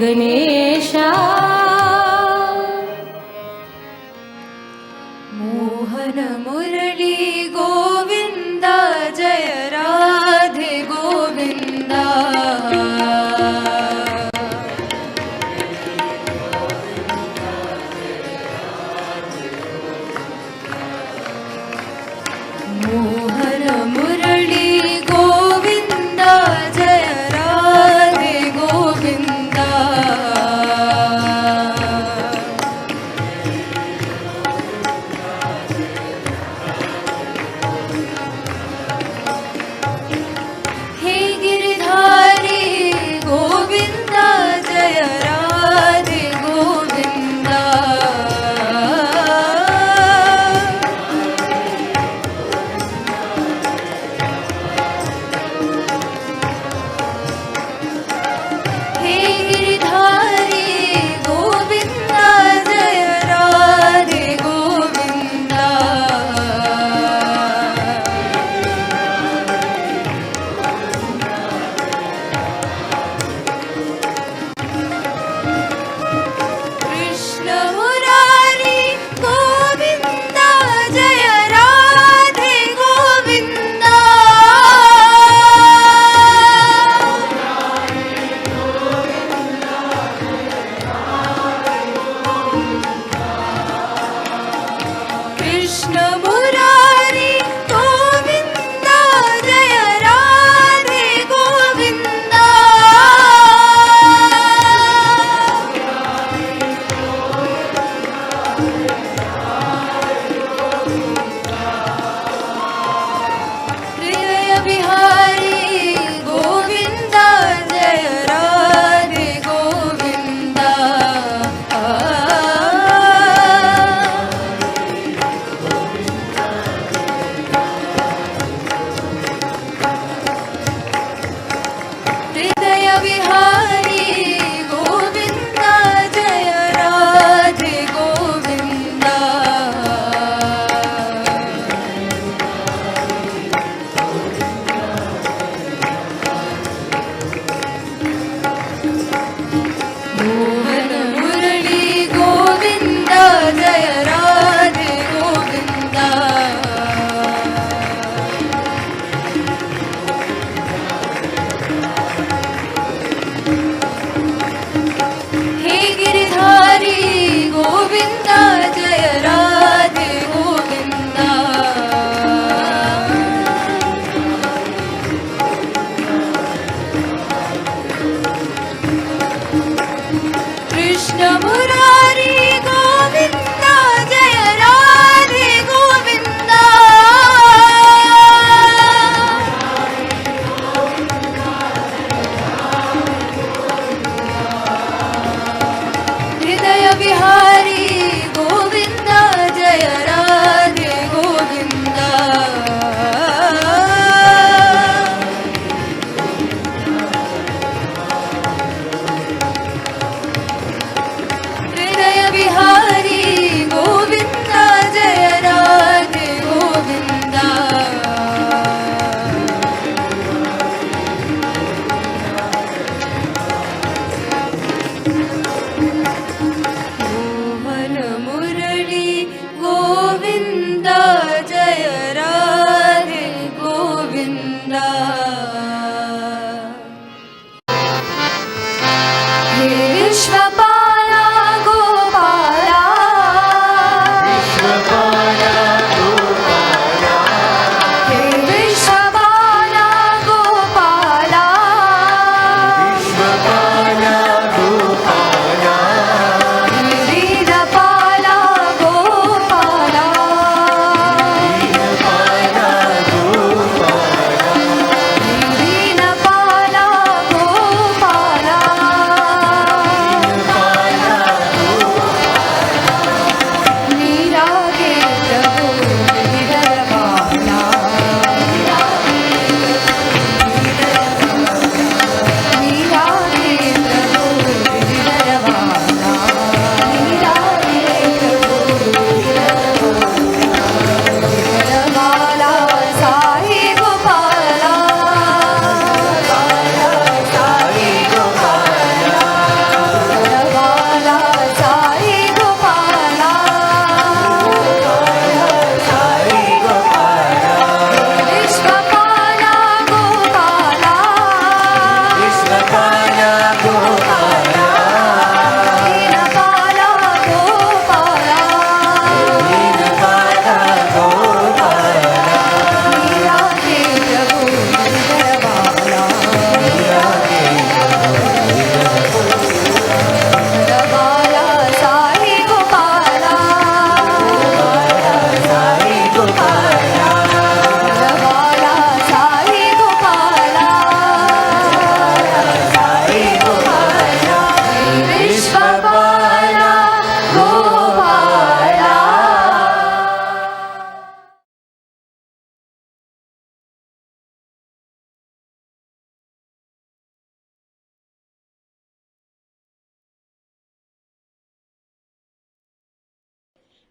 गणेशा मोहन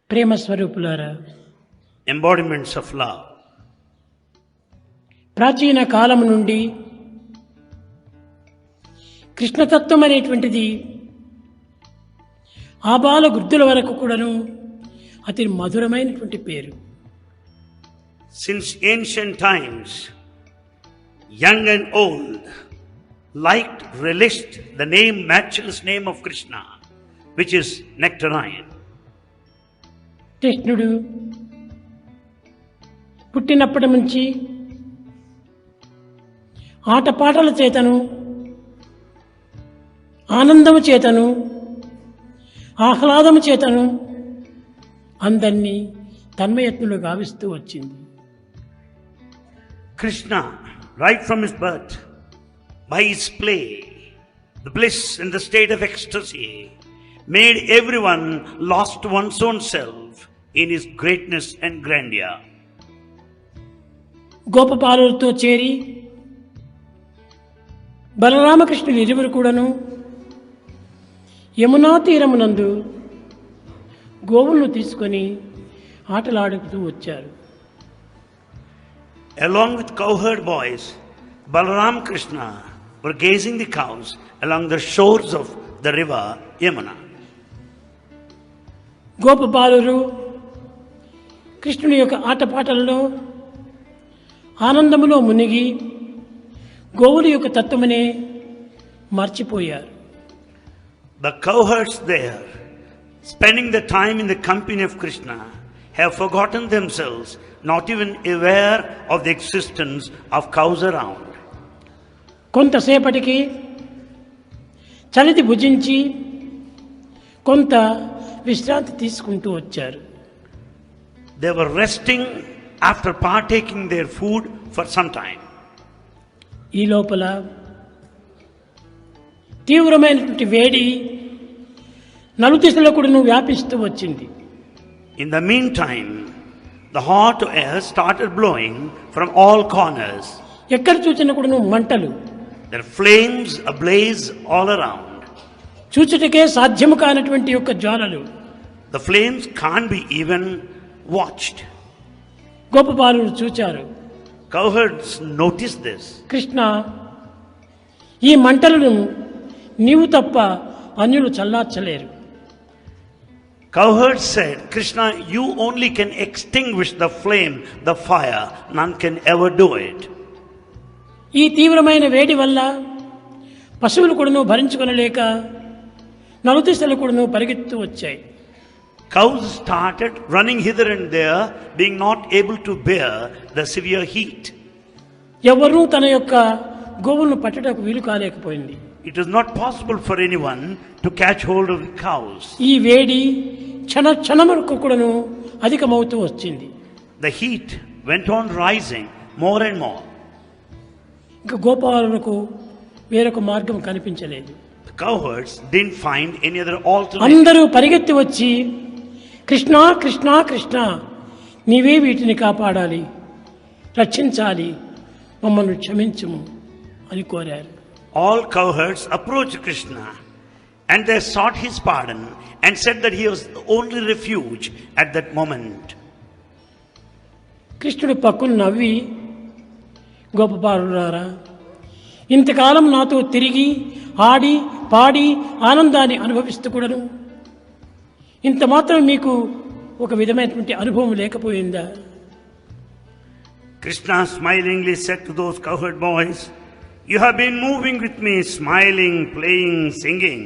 ప్రేమ స్వరూపులారా, embodiments of love. ప్రాచీన కాలం నుండి కృష్ణతత్వం అనేటువంటిది ఆబాల వృద్ధుల వరకు కూడాను అతి మధురమైనటువంటి పేరు. Since ancient times, young and old liked, relished the name, matchless name of Krishna, which is nectarine. కృష్ణుడు పుట్టినప్పటి నుంచి ఆటపాటల చేతను, ఆనందము చేతను, ఆహ్లాదము చేతను అందరినీ తన్మయత్నులు గావిస్తూ వచ్చింది. Krishna, right from his birth, by his play, the bliss and the state of ecstasy, made everyone lost one's own self in his greatness and grandeur. గోపబాలులతో చేరి బలరామకృష్ణులు ఇరువురు కూడాను యమునా తీరమునందు గోవులను తీసుకొని ఆటలాడుతూ వచ్చారు. Along with cowherd boys, Balaram Krishna were gazing the cows along the shores of the river Yamuna. గోపబాలురు కృష్ణుని యొక్క ఆటపాటలలో ఆనందములో మునిగి గోవుల యొక్క తత్వమునే మర్చిపోయారు. The cowherds there, spending the time in the company of Krishna, have forgotten themselves, not even aware of the existence of cows around. కొంతసేపటికి చలితి భుజించి కొంత విశ్రాంతి తీసుకుంటూ వచ్చారు. They were resting after partaking their food for some time. ఈ లోపల తీవ్రమైనటువంటి వేడి నలుదిశలో కూడా వ్యాపిస్తూ వచ్చింది. In the meantime, the hot air started blowing from all corners. ఎక్కడ చూసినా కూడా మంటలు, There are flames ablaze all around. చూచుటకే సాధ్యము కానటువంటి యొక్క జ్వాలలు. The flames can't be even watched. గోపబాలురు చూచారు. Cowherds noticed this. కృష్ణ, ఈ మంటలను నీవు తప్ప అన్యులు చల్లార్చలేరు. Cowherds said, Krishna, you only can extinguish the flame, the fire. None can ever do it. ఈ తీవ్రమైన వేడి వల్ల పశువులు కూడాను భరించుకొనలేక నలుదిశలు కూడాను పరిగెత్తు వచ్చాయి. Cows started running hither and there, being not able to bear the severe heat. ఎవరూ తన యొక్క గోవులను పట్టుటకు వీలు కాలేకపోయింది. It is not possible for anyone to catch hold of the cows. ఈ వేడి క్షణములకు కూడాను అధికమవుతూ వచ్చింది. The heat went on rising more and more. ఇంకా గోపాలకు వేరొక మార్గం కనిపించలేదు. The cowherds didn't find any other alternative. అందరూ పరిగెత్తి వచ్చి కృష్ణ కృష్ణ కృష్ణ, నీవే వీటిని కాపాడాలి, రక్షించాలి, మమ్మల్ని క్షమించుము అని కోరారు. All cowherds approached Krishna and they sought his pardon and said that he was the only refuge at that moment. కృష్ణుడు పక్కును నవ్వి, గోపబాలురారా, ఇంతకాలం నాతో తిరిగి ఆడి పాడి ఆనందాన్ని అనుభవిస్తూ కూడాను ఇంత మాత్రం మీకు ఒక విధమైనటువంటి అనుభవం లేకపోయిందా? Krishna smilingly said to those cowherd boys, you have been moving with me, smiling, playing, singing,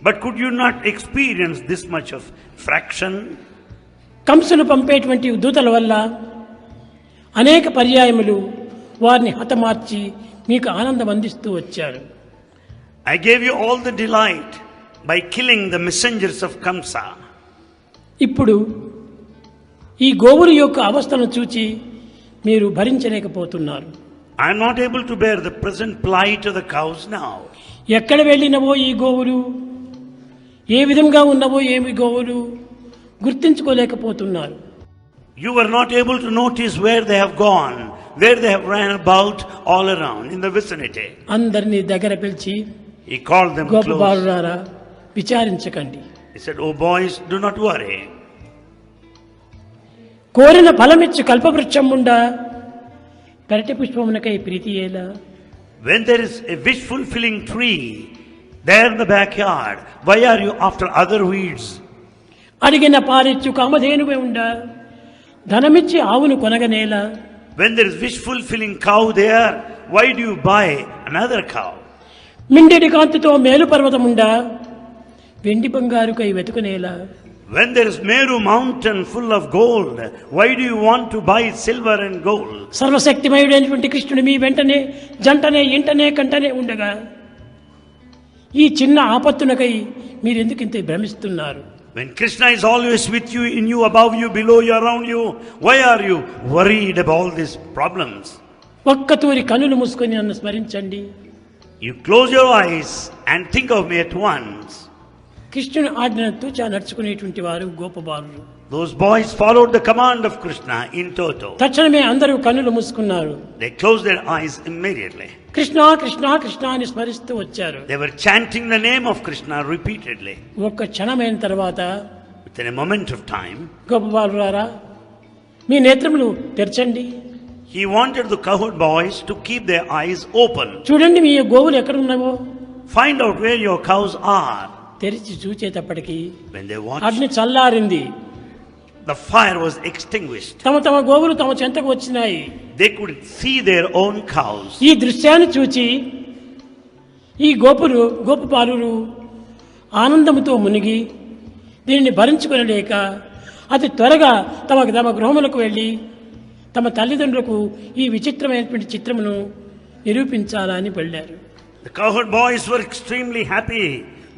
but could you not experience this much of fraction? కంసులు పంపేటువంటి దూతల వల్ల అనేక పర్యాయములు వారిని హతమార్చి మీకు ఆనందం అందిస్తూ వచ్చారు. I gave you all the delight by killing the messengers of Kamsa. ఇప్పుడు ఈ గోవుల యొక్క అవస్థను చూచి మీరు భరించలేకపోతున్నారు. I am not able to bear the present plight of the cows now. ఎక్కడ వెళ్ళినవో ఈ గోవులు, ఏ విధంగా ఉన్నవో ఏమి గోవులు గుర్తించుకోలేకపోతున్నారు. You were not able to notice where they have gone, where they have ran about all around in the vicinity. అందరినీ దగ్గర పిలిచి, He called them close. గోపబాలురారా, విచారించకండి. He said, oh boys, do not worry. కోరిన ఫలమిచ్చు కల్పవృక్షముండ పెరటి పుష్పమునకై ప్రీతి ఏలా. When there is a wish fulfilling tree there in the backyard, why are you after other weeds? అడిగిన పాలిచ్చు కామధేనువే ఉండ ధనమిచ్చి ఆవును కొనగనేలా. When there is wish fulfilling cow there, why do you buy another cow? మిండెడి కాంతితో మేలు పర్వతముండ వెండి బంగారుకై వెతుకునేలా. When there is Meru mountain full of gold, why do you want to buy silver and gold? సర్వశక్తిమయుడైనటువంటి కృష్ణుడు మీ వెంటనే జంటనే ఇంటనే కంటనే ఉండగా ఈ చిన్న ఆపత్తునకై మీరెందుకు ఇంత భ్రమిస్తున్నారు? When Krishna is always with you, in you, above you, below you, around you, why are you worried about all these problems? ఒక్కతూరి కన్నులు మూసుకొని నన్ను స్మరించండి. You close your eyes and think of me at once. కృష్ణుని ఆజ్ఞను తూచా నడుచుకునేటువంటి వారు గోపబాలురు. Those boys followed the command of Krishna in toto. తక్షణమే అందరూ కన్నులు మూసుకున్నారు. They closed their eyes immediately. Krishna Krishna Krishna అని స్మరిస్తూ వచ్చారు. They were chanting the name of Krishna repeatedly. ఒక్క క్షణమైన తర్వాత within a moment of time, గోపబాలురారా మీ నేత్రములు తెరచండి. he wanted the cowherd boys to keep their eyes open. చూడండి మీ గోవులు ఎక్కడ ఉన్నావో. Find out where your cows are. తెరిచి చూచేటప్పటికి when they watched, అగ్ని చల్లారింది. the fire was extinguished. తమ తమ గోవులు తమ చెంతకు వచ్చినాయి. They could see their own cows. ఈ దృశ్యాన్ని చూచి ఈ గోపబాలురు ఆనందముతో మునిగి దీనిని భరించుకొనలేక అతి త్వరగా తమ గృహములకు వెళ్ళి తమ తల్లిదండ్రులకు ఈ విచిత్రమైనటువంటి చిత్రమును నిరూపించాలని వెళ్ళారు. The cowherd boys were extremely happy,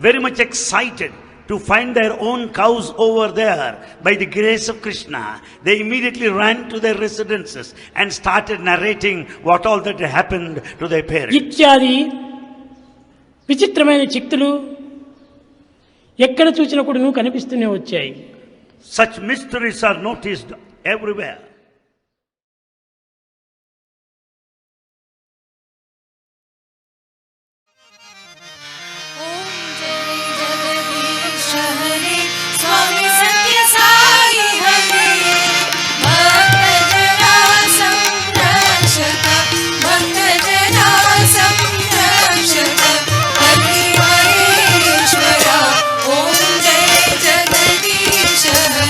very much excited to find their own cows over there. By the grace of Krishna, they immediately ran to their residences and started narrating what all that happened to their parents. ఇత్యాది విచిత్రమైన చిత్తులు ఎక్కడ చూసినా కూడా కనిపిస్తూనే వచ్చాయి. Such mysteries are noticed everywhere. Swami Sathya Sai Hare Bhakta Jana Samrakshaka Bhakta Jana Samrakshaka Hari Maheshwara Om Jai Jagadish Hare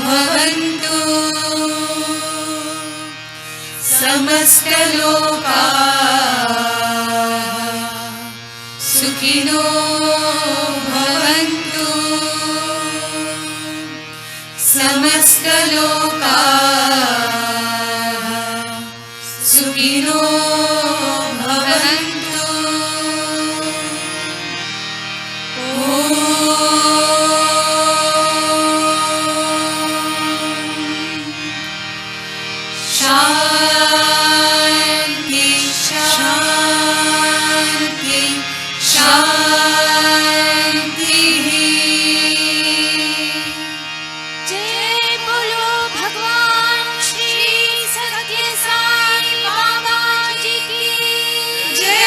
भवन्तु समस्तलोकाः सुखिनो भवन्तु समस्तलोकाः सुखिनो भवन्तु शान्ति शान्ति शान्तिः जय बोलो भगवान श्री सत्य साई बाबा जी की जय।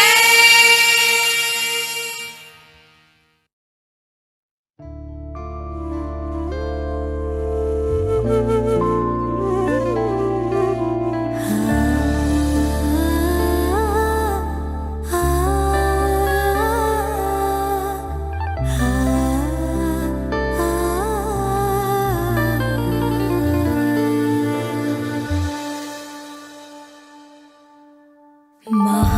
महा